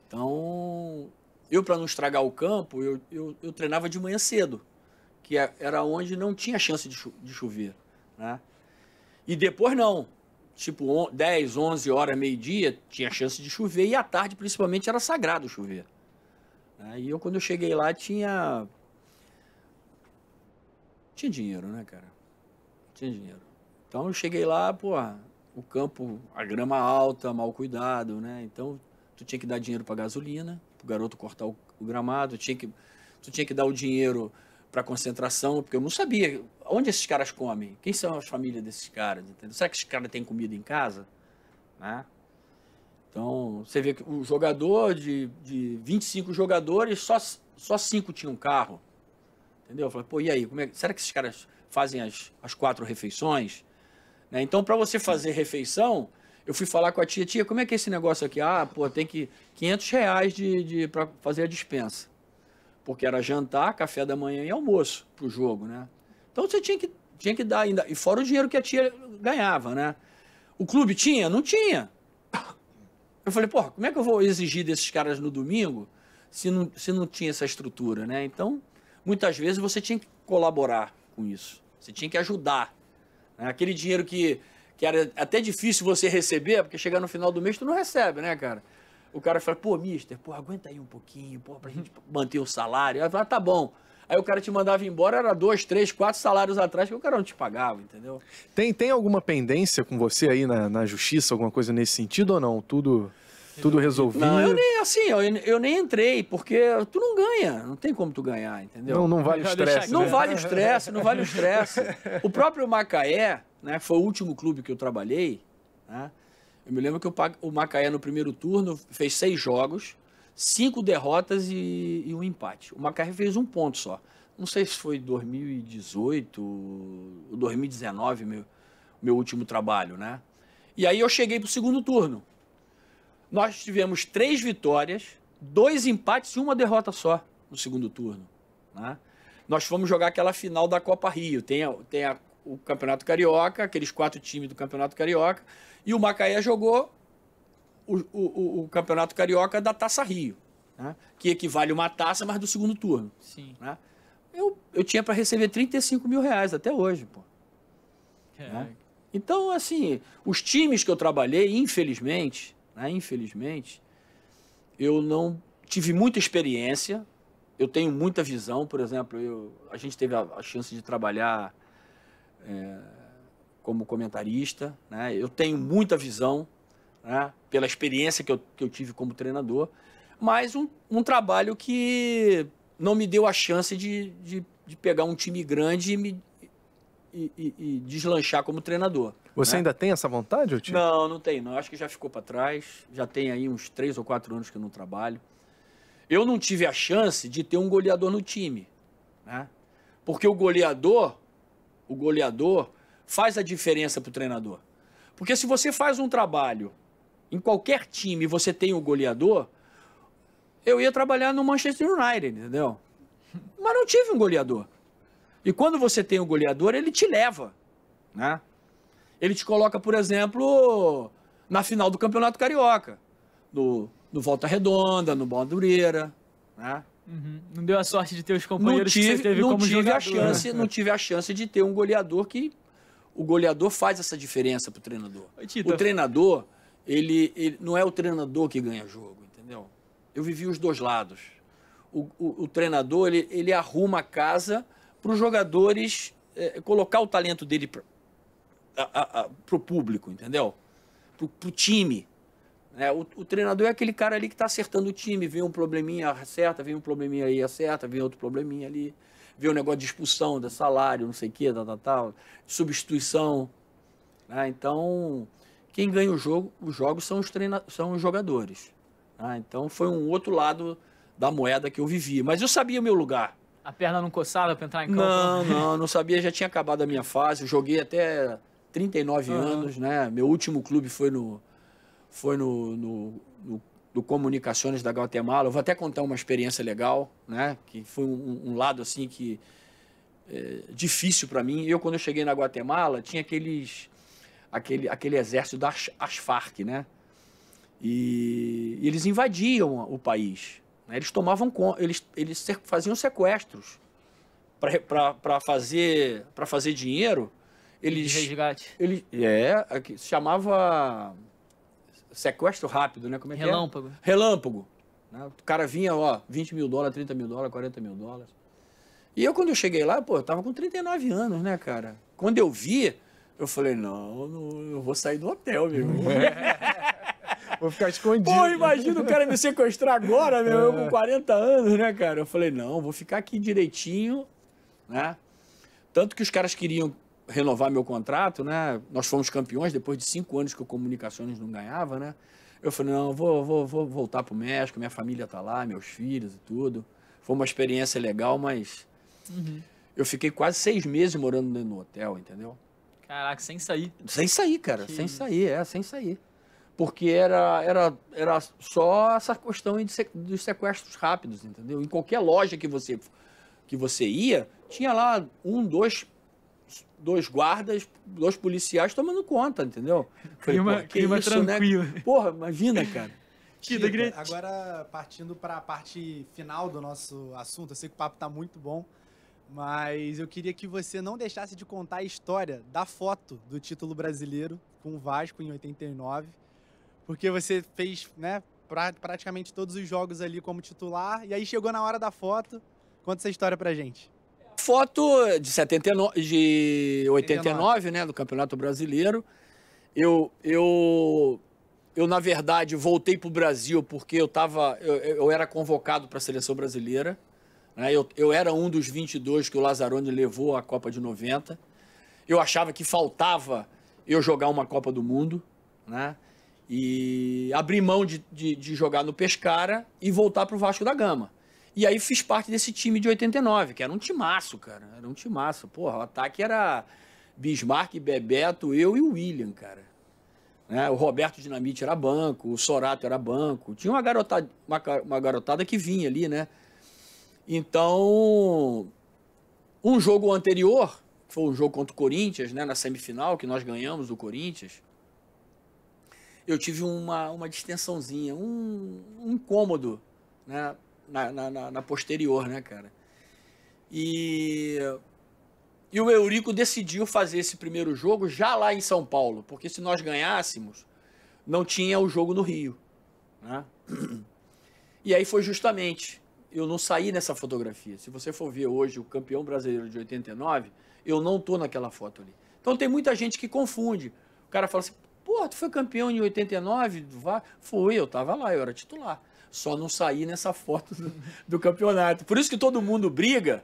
Então, para não estragar o campo, eu treinava de manhã cedo, que era onde não tinha chance de chover, né? E depois não. Tipo 10, 11 horas, meio-dia, tinha chance de chover e à tarde, principalmente, era sagrado chover. E quando eu cheguei lá, tinha dinheiro, né, cara? Tinha dinheiro. Então, eu cheguei lá, o campo, a grama alta, mal cuidado, né? Então, tu tinha que dar dinheiro para gasolina, pro garoto cortar o gramado, tu tinha que dar o dinheiro para concentração, porque eu não sabia onde esses caras comem, quem são as famílias desses caras, entendeu? Será que esses caras têm comida em casa? Né? Então, você vê que o jogador de 25 jogadores, só 5 tinham carro, entendeu? Eu falei, e aí, será que esses caras fazem as 4 refeições? Né? Então, para você fazer refeição, Eu fui falar com a tia, como é que é esse negócio aqui? Ah, pô, tem que R$ 500 para fazer a dispensa. Porque era jantar, café da manhã e almoço pro jogo, né? Então você tinha que dar ainda. E fora o dinheiro que a tia ganhava, né? O clube tinha? Não tinha. Eu falei, porra, como é que eu vou exigir desses caras no domingo se não tinha essa estrutura, né? Então, muitas vezes você tinha que colaborar com isso. Você tinha que ajudar. Né? Aquele dinheiro que era até difícil você receber, porque chegar no final do mês tu não recebe, né, cara? O cara fala, pô, mister, pô, aguenta aí um pouquinho, pô, pra gente manter o salário. Aí fala, tá bom. Aí o cara te mandava embora, era 2, 3, 4 salários atrás que o cara não te pagava, entendeu? Tem alguma pendência com você aí na justiça, alguma coisa nesse sentido ou não? Tudo resolvido? Não, eu nem entrei, porque tu não ganha, não tem como tu ganhar, entendeu? Não vale o estresse. Não né? vale o estresse, não vale o estresse. O próprio Macaé, né, foi o último clube que eu trabalhei, né? Eu me lembro que o Macaé no primeiro turno fez 6 jogos, 5 derrotas e um empate. O Macaé fez 1 ponto só. Não sei se foi 2018 ou 2019, meu último trabalho, né? E aí eu cheguei pro segundo turno. Nós tivemos 3 vitórias, 2 empates e 1 derrota só no segundo turno, né? Nós fomos jogar aquela final da Copa Rio. Tem o Campeonato Carioca, aqueles 4 times do Campeonato Carioca, e o Macaé jogou o Campeonato Carioca da Taça Rio, né? Que equivale a uma taça, mas do segundo turno. Sim. Né? Eu tinha para receber R$35 mil até hoje, pô. Né? Então, assim, os times que eu trabalhei, infelizmente, eu não tive muita experiência, eu tenho muita visão. Por exemplo, a gente teve a chance de trabalhar como comentarista, né? Eu tenho muita visão, né? Pela experiência que eu tive como treinador, mas um trabalho que não me deu a chance de pegar um time grande e deslanchar como treinador. Você ainda tem essa vontade, Otinho? Não tenho. Não. Acho que já ficou para trás. Já tem aí uns 3 ou 4 anos que eu não trabalho. Eu não tive a chance de ter um goleador no time, né? Porque o goleador faz a diferença para o treinador. Porque se você faz um trabalho em qualquer time e você tem um goleador, eu ia trabalhar no Manchester United, entendeu? Mas não tive um goleador. E quando você tem um goleador, ele te leva, né? Ele te coloca, por exemplo, na final do Campeonato Carioca, no Volta Redonda, no Bandureira, né? Uhum. Não deu a sorte de ter os companheiros que você teve como jogador. Não tive a chance de ter um goleador que... O goleador faz essa diferença pro treinador. O treinador, ele não é o treinador que ganha jogo, entendeu? Eu vivi os dois lados. O treinador, ele arruma a casa para os jogadores colocar o talento dele para o público, entendeu? Para o time. O treinador é aquele cara ali que está acertando o time. Vem um probleminha, acerta, vem um probleminha aí, acerta, vem outro probleminha ali. Vê o negócio de expulsão, de salário, não sei o quê, tal, substituição. Né? Então, quem ganha os jogos são os jogadores. Né? Então, foi um outro lado da moeda que eu vivi. Mas eu sabia o meu lugar. A perna não coçava para entrar em campo? Não sabia. Já tinha acabado a minha fase. Eu joguei até 39 anos. Né? Meu último clube foi no Comunicações da Guatemala. Eu vou até contar uma experiência legal, né? Que foi um lado assim que difícil para mim. Quando eu cheguei na Guatemala, tinha aquele exército das Farc, né? E eles invadiam o país, né? Eles tomavam eles faziam sequestros para fazer dinheiro. Eles resgate. Se chamava sequestro rápido, né? Como é que Relâmpago. Relâmpago. Né? O cara vinha, $20 mil, $30 mil, $40 mil. E quando eu cheguei lá, eu tava com 39 anos, né, cara? Quando eu vi, eu falei, não, eu vou sair do hotel, meu irmão. Vou ficar escondido. Pô, imagina o cara me sequestrar agora, meu, eu com 40 anos, né, cara? Eu falei, não, vou ficar aqui direitinho, né? Tanto que os caras queriam renovar meu contrato, né? Nós fomos campeões depois de 5 anos que o Comunicações não ganhava, né? Eu falei, não, vou voltar pro México, minha família tá lá, meus filhos e tudo. Foi uma experiência legal, mas eu fiquei quase 6 meses morando no hotel, entendeu? Caraca, sem sair. Sem sair, cara, sem sair. porque era só essa questão dos sequestros rápidos, entendeu? Em qualquer loja que você ia, tinha lá dois guardas, 2 policiais tomando conta, entendeu? Clima tranquilo. Né? Porra, imagina, cara. Tita, agora partindo para a parte final do nosso assunto, eu sei que o papo tá muito bom, mas eu queria que você não deixasse de contar a história da foto do título brasileiro com o Vasco em 89, porque você fez, né, praticamente todos os jogos ali como titular, e aí chegou na hora da foto. Conta essa história pra gente. Foto de 89, né, do Campeonato Brasileiro. Eu na verdade, voltei para o Brasil porque eu era convocado para a Seleção Brasileira. Né? Eu era um dos 22 que o Lazzaroni levou à Copa de 90. Eu achava que faltava eu jogar uma Copa do Mundo, né? E abri mão de jogar no Pescara e voltar para o Vasco da Gama. E aí fiz parte desse time de 89, que era um timaço, cara. Era um timaço. Porra, o ataque era Bismarck, Bebeto, eu e o William, cara. Né? O Roberto Dinamite era banco, o Sorato era banco. Tinha uma garotada que vinha ali, né? Então, um jogo anterior, que foi um jogo contra o Corinthians, né, na semifinal, que nós ganhamos do Corinthians, eu tive uma distensãozinha, um incômodo, né, na posterior, né, cara? E o Eurico decidiu fazer esse primeiro jogo já lá em São Paulo, porque se nós ganhássemos, não tinha o jogo no Rio, né? E aí foi justamente, eu não saí nessa fotografia. Se você for ver hoje o campeão brasileiro de 89, eu não tô naquela foto ali. Então tem muita gente que confunde. O cara fala assim, pô, tu foi campeão em 89? Fui, eu tava lá, eu era titular. Só não saí nessa foto do campeonato. Por isso que todo mundo briga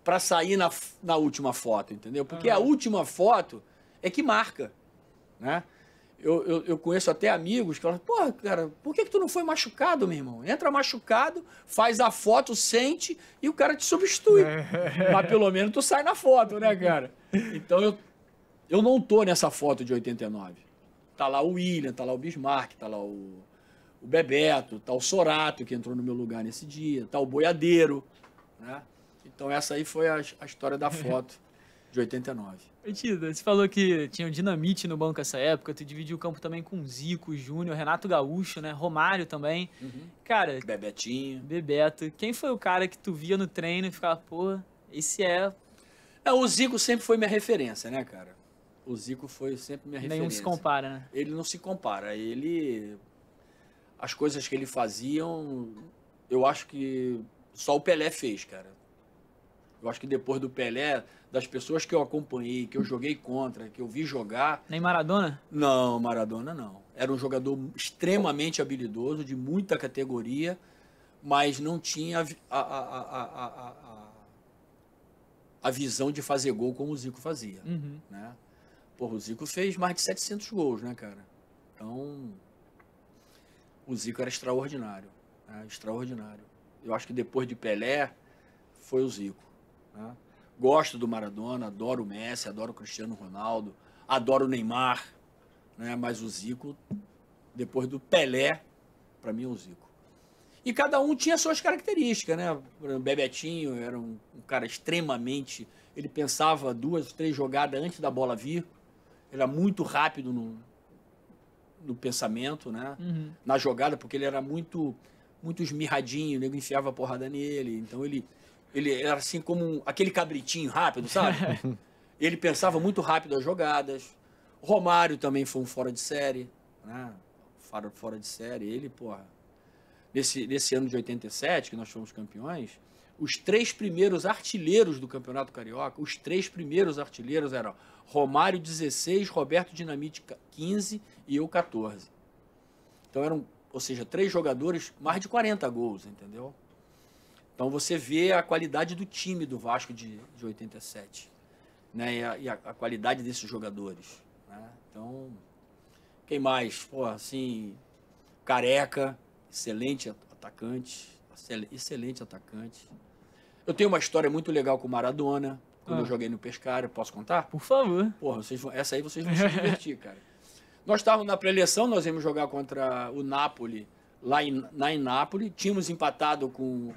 para sair na última foto, entendeu? Porque a última foto é que marca, né? Eu conheço até amigos que falam, pô, cara, por que tu não foi machucado, meu irmão? Entra machucado, faz a foto, sente e o cara te substitui. Mas pelo menos tu sai na foto, né, cara? Então eu não tô nessa foto de 89. Tá lá o William, tá lá o Bismarck, tá lá o Bebeto, tá o Sorato, que entrou no meu lugar nesse dia, tá o Boiadeiro, né? Então essa aí foi a história da foto de 89. Tida, você falou que tinha o Dinamite no banco essa época, tu dividiu o campo também com Zico, Júnior, Renato Gaúcho, né? Romário também. Uhum. Cara... Bebeto. Quem foi o cara que tu via no treino e ficava, pô, esse é... O Zico sempre foi minha referência, né, cara? O Zico foi sempre minha referência. Nenhum se compara, né? Ele não se compara. As coisas que ele fazia, eu acho que só o Pelé fez, cara. Eu acho que depois do Pelé, das pessoas que eu acompanhei, que eu joguei contra, que eu vi jogar... Nem Maradona? Não, Maradona não. Era um jogador extremamente habilidoso, de muita categoria, mas não tinha a visão de fazer gol como o Zico fazia. Uhum. Né? Porra, o Zico fez mais de 700 gols, né, cara? Então, o Zico era extraordinário. Né? Extraordinário. Eu acho que depois de Pelé, foi o Zico. Né? Gosto do Maradona, adoro o Messi, adoro o Cristiano Ronaldo, adoro o Neymar, né? Mas o Zico, depois do Pelé, para mim é o Zico. E cada um tinha suas características, né? O Bebetinho era um cara extremamente... Ele pensava 2, 3 jogadas antes da bola vir. Ele era muito rápido no pensamento, né? Uhum. Na jogada, porque ele era muito esmirradinho, o nego enfiava a porrada nele. Então ele era assim como aquele cabritinho rápido, sabe? Ele pensava muito rápido as jogadas. Romário também foi um fora de série, né? Fora de série. Ele, porra, nesse ano de 87, que nós fomos campeões, os 3 primeiros artilheiros do Campeonato Carioca, os 3 primeiros artilheiros eram Romário, 16, Roberto Dinamite, 15 e eu, 14. Então eram, ou seja, 3 jogadores, mais de 40 gols, entendeu? Então você vê a qualidade do time do Vasco de 87, né? E a qualidade desses jogadores, né? Então, quem mais? Pô, assim, Careca, excelente atacante. Eu tenho uma história muito legal com o Maradona, quando eu joguei no Pescara, posso contar? Por favor. Porra, essa aí vocês vão se divertir, cara. Nós estávamos na pré-eleição, nós íamos jogar contra o Napoli, lá em Nápoles. Tínhamos empatado com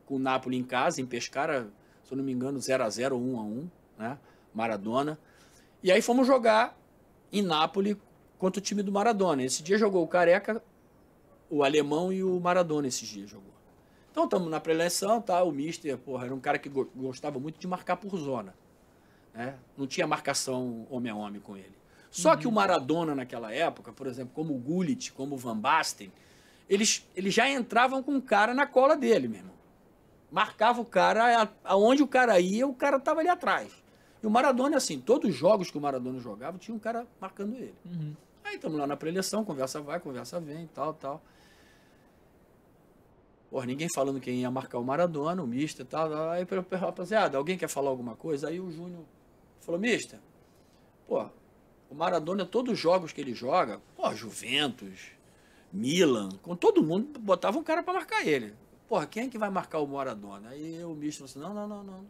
o Napoli em casa, em Pescara, se eu não me engano, 0-0 ou 1-1, né? Maradona. E aí fomos jogar em Nápoles contra o time do Maradona. Esse dia jogou o Careca, o Alemão e o Maradona esses dias jogou. Então estamos na pré-eleição, tá? O Mister, porra, era um cara que gostava muito de marcar por zona, né? Não tinha marcação homem a homem com ele. Só que o Maradona naquela época, por exemplo, como o Gullit, como o Van Basten, eles já entravam com o cara na cola dele, meu irmão. Marcava o cara, aonde o cara ia, o cara estava ali atrás. E o Maradona, assim, todos os jogos que o Maradona jogava, tinha um cara marcando ele. Aí estamos lá na pré-eleição, conversa vai, conversa vem, tal. Porra, ninguém falando quem ia marcar o Maradona, o Mister e tal. Aí, rapaziada, alguém quer falar alguma coisa? Aí o Júnior falou, Mister, pô, o Maradona, todos os jogos que ele joga, pô, Juventus, Milan, com todo mundo, botava um cara para marcar ele. Porra, quem é que vai marcar o Maradona? Aí o Mister falou assim, não.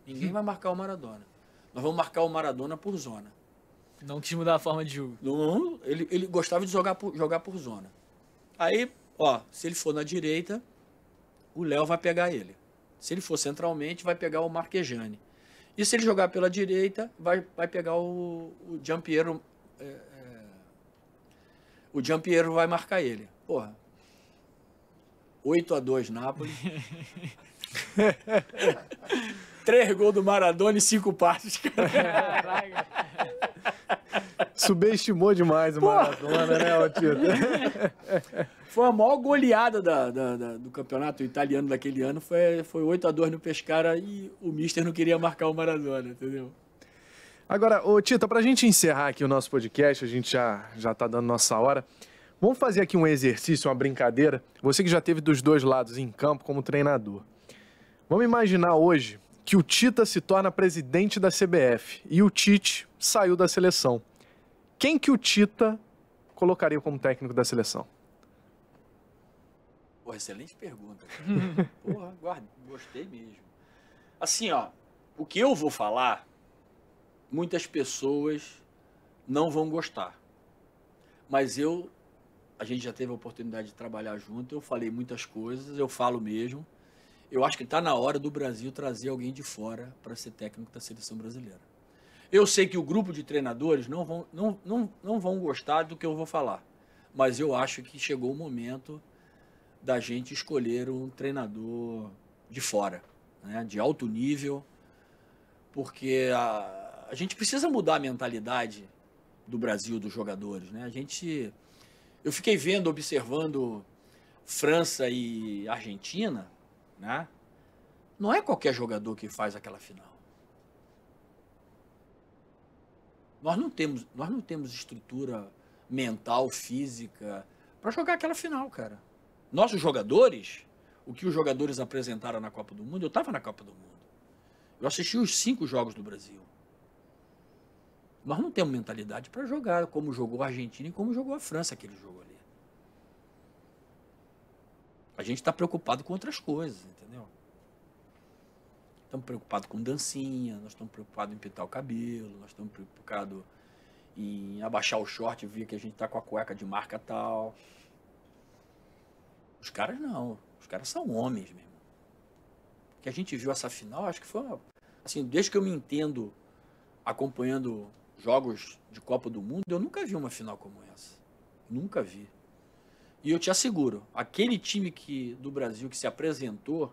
Ninguém vai marcar o Maradona. Nós vamos marcar o Maradona por zona. Não quis mudar a forma de jogo. Não, ele gostava de jogar por zona. Aí, ó, se ele for na direita, o Léo vai pegar ele. Se ele for centralmente, vai pegar o Marquejane. E se ele jogar pela direita, vai pegar o Giampiero. O Giampiero vai marcar ele. Porra. 8-2 Nápoles. 3 gols do Maradona e 5 passes. Caraca. Subestimou demais o Maradona, né, Tita? Foi a maior goleada do campeonato italiano daquele ano. Foi 8-2 no Pescara e o Mister não queria marcar o Maradona, entendeu? Agora, Tita, pra gente encerrar aqui o nosso podcast, a gente já tá dando nossa hora. Vamos fazer aqui um exercício, uma brincadeira. Você que já teve dos dois lados em campo como treinador. Vamos imaginar hoje que o Tita se torna presidente da CBF e o Tite saiu da seleção. Quem que o Tita colocaria como técnico da seleção? Porra, excelente pergunta. Porra, gostei mesmo. Assim, ó, o que eu vou falar, muitas pessoas não vão gostar. Mas a gente já teve a oportunidade de trabalhar junto, eu falei muitas coisas, eu falo mesmo. Eu acho que está na hora do Brasil trazer alguém de fora para ser técnico da seleção brasileira. Eu sei que o grupo de treinadores não vão gostar do que eu vou falar, mas eu acho que chegou o momento da gente escolher um treinador de fora, né, de alto nível, porque a gente precisa mudar a mentalidade do Brasil, dos jogadores, né? Eu fiquei observando França e Argentina, né? Não é qualquer jogador que faz aquela final. Nós não temos estrutura mental, física para jogar aquela final, cara. Nossos jogadores, o que os jogadores apresentaram na Copa do Mundo, eu estava na Copa do Mundo. Eu assisti os 5 jogos do Brasil. Nós não temos mentalidade para jogar como jogou a Argentina e como jogou a França aquele jogo ali. A gente está preocupado com outras coisas, entendeu? Estamos preocupados com dancinha, nós estamos preocupados em pintar o cabelo, nós estamos preocupados em abaixar o short e ver que a gente está com a cueca de marca tal. Os caras não, os caras são homens mesmo. Que a gente viu essa final, acho que foi assim, desde que eu me entendo acompanhando jogos de Copa do Mundo, eu nunca vi uma final como essa. Nunca vi. E eu te asseguro, aquele time do Brasil que se apresentou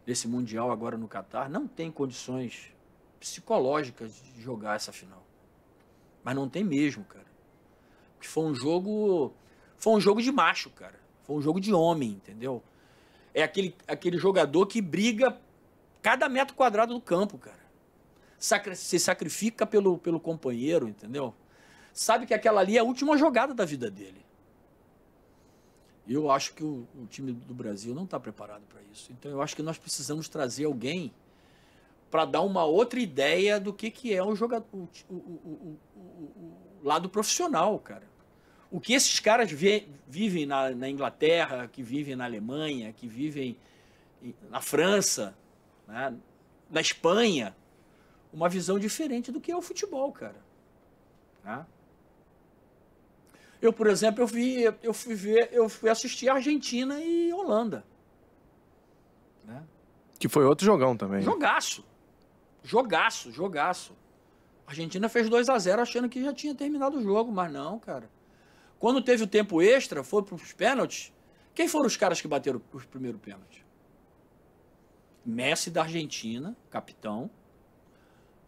nesse Mundial agora no Catar, não tem condições psicológicas de jogar essa final. Mas não tem mesmo, cara. Porque foi um jogo de macho, cara. Foi um jogo de homem, entendeu? É aquele jogador que briga cada metro quadrado do campo, cara. Se sacrifica pelo companheiro, entendeu? Sabe que aquela ali é a última jogada da vida dele. Eu acho que o time do Brasil não está preparado para isso. Então eu acho que nós precisamos trazer alguém para dar uma outra ideia do que é o jogador, o lado profissional, cara. O que esses caras vivem na Inglaterra, que vivem na Alemanha, que vivem na França, né, na Espanha, uma visão diferente do que é o futebol, cara. Tá? Eu, por exemplo, eu fui assistir Argentina e Holanda. Né? Que foi outro jogão também. Jogaço. A Argentina fez 2-0 achando que já tinha terminado o jogo, mas não, cara. Quando teve o tempo extra, foi para os pênaltis. Quem foram os caras que bateram os primeiros pênaltis? Messi da Argentina, capitão.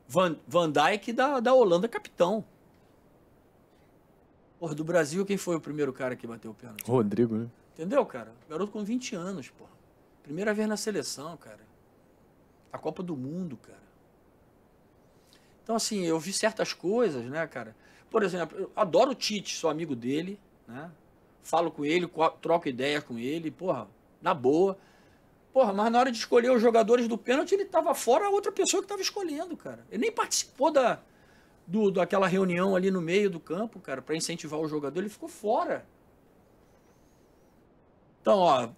Van Dijk da Holanda, capitão. Porra, do Brasil, quem foi o primeiro cara que bateu o pênalti? Rodrigo, né? Entendeu, cara? Garoto com 20 anos, porra. Primeira vez na seleção, cara. A Copa do Mundo, cara. Então, assim, eu vi certas coisas, né, cara? Por exemplo, eu adoro o Tite, sou amigo dele, né? Falo com ele, troco ideias com ele, porra, na boa. Porra, mas na hora de escolher os jogadores do pênalti, ele tava fora a outra pessoa que tava escolhendo, cara. Ele nem participou daquela reunião ali no meio do campo, cara, para incentivar o jogador, ele ficou fora. Então, ó,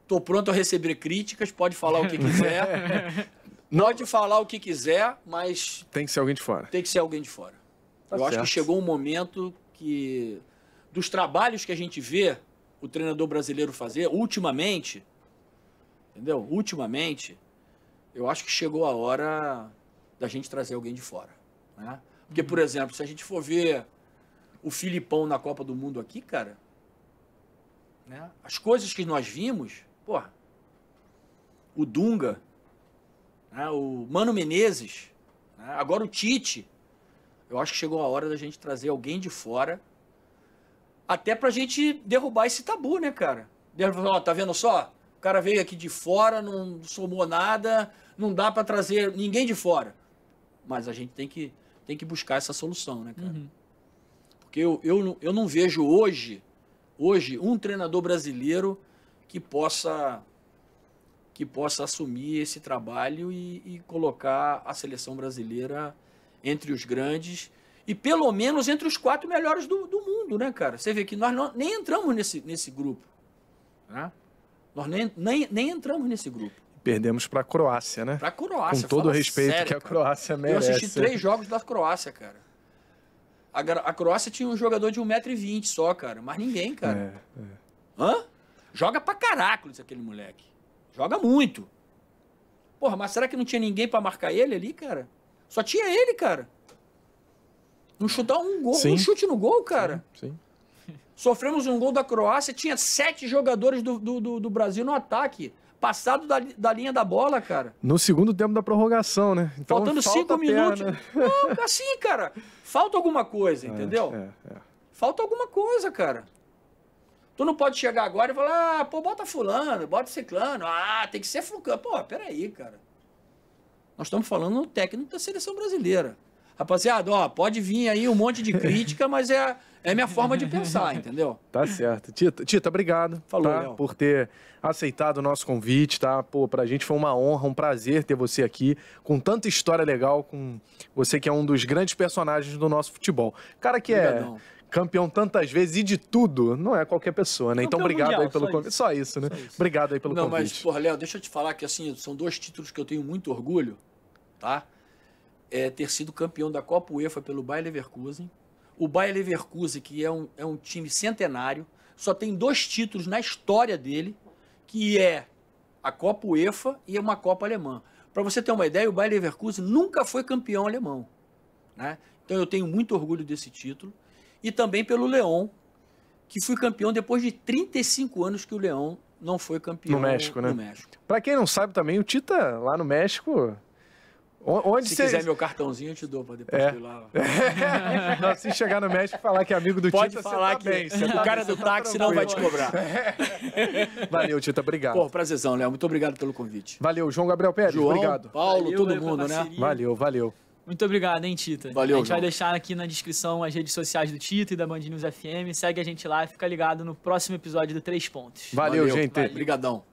tô pronto a receber críticas, pode falar o que quiser. Pode falar o que quiser, mas... Tem que ser alguém de fora. Tem que ser alguém de fora. Tá Eu acho certo. que chegou um momento que, dos trabalhos que a gente vê o treinador brasileiro fazer, ultimamente, entendeu? Ultimamente, eu acho que chegou a hora da gente trazer alguém de fora. Né? Porque, por exemplo, se a gente for ver o Filipão na Copa do Mundo aqui, cara, né? As coisas que nós vimos, porra, o Dunga, né? O Mano Menezes, né? Agora o Tite, eu acho que chegou a hora da gente trazer alguém de fora, até pra gente derrubar esse tabu, né, cara? Ó, tá vendo só? O cara veio aqui de fora, não somou nada, não dá pra trazer ninguém de fora. Mas a gente tem que buscar essa solução, né, cara? Uhum. Porque eu não vejo hoje um treinador brasileiro que possa assumir esse trabalho e colocar a seleção brasileira entre os grandes e pelo menos entre os 4 melhores do mundo, né, cara? Você vê que nós nem entramos nesse grupo, né? Nós nem entramos nesse grupo. Perdemos pra Croácia, né? Pra Croácia. Com todo o fala respeito sério, que a cara. Croácia merece. Eu assisti 3 jogos da Croácia, cara. A Croácia tinha um jogador de 1,20 m só, cara. Mas ninguém, cara. Hã? Joga pra caracoles aquele moleque. Joga muito. Porra, mas será que não tinha ninguém pra marcar ele ali, cara? Só tinha ele, cara. Não chutar um gol, Sim. um chute no gol, cara. Sim. Sofremos um gol da Croácia, tinha 7 jogadores do Brasil no ataque. Passado da linha da bola, cara. No segundo tempo da prorrogação, né? Então, Faltando falta 5 perna. minutos. Não, assim, cara. Falta alguma coisa, entendeu? Falta alguma coisa, cara. Tu não pode chegar agora e falar, pô, bota fulano, bota ciclano. Tem que ser fulano. Pô, peraí, cara. Nós estamos falando no técnico da seleção brasileira. Rapaziada, ó, pode vir aí um monte de crítica, mas é a minha forma de pensar, entendeu? Tá certo. Tita, obrigado. Falou, tá? Léo. Por ter aceitado o nosso convite, tá? Pô, pra gente foi uma honra, um prazer ter você aqui, com tanta história legal, com você que é um dos grandes personagens do nosso futebol. Cara que Obrigadão. é campeão tantas vezes e de tudo, não é qualquer pessoa, né? Então, Campeão obrigado mundial, aí pelo só convite. isso. Só isso, né? Só isso. Obrigado aí pelo Não, mas, convite. porra, Léo, deixa eu te falar que, assim, são 2 títulos que eu tenho muito orgulho, tá? Ter sido campeão da Copa UEFA pelo Bayer Leverkusen. O Bayer Leverkusen, que é um time centenário, só tem 2 títulos na história dele, que é a Copa UEFA e uma Copa Alemã. Para você ter uma ideia, o Bayer Leverkusen nunca foi campeão alemão, né? Então eu tenho muito orgulho desse título. E também pelo Lyon, que fui campeão depois de 35 anos que o Lyon não foi campeão No México, né? no México. Pra quem não sabe também, o Tita lá no México... Onde Se você... quiser meu cartãozinho, eu te dou para depois ir lá. Não, se chegar no México e falar que é amigo do Pode Tita, falar você tá que bem. Você o tá cara bem, do você tá táxi não vai te tranquilo. cobrar. Valeu, Tita, obrigado. Pô, prazerzão, Léo. Muito obrigado pelo convite. Valeu, João Gabriel Pérez, João, obrigado. Paulo, Valeu, todo valeu pela mundo, né? parceria. Valeu. Muito obrigado, hein, Tita? Valeu, A gente vai João. deixar aqui na descrição as redes sociais do Tita e da Band News FM. Segue a gente lá e fica ligado no próximo episódio do 3 Pontos. Valeu, gente. Obrigadão.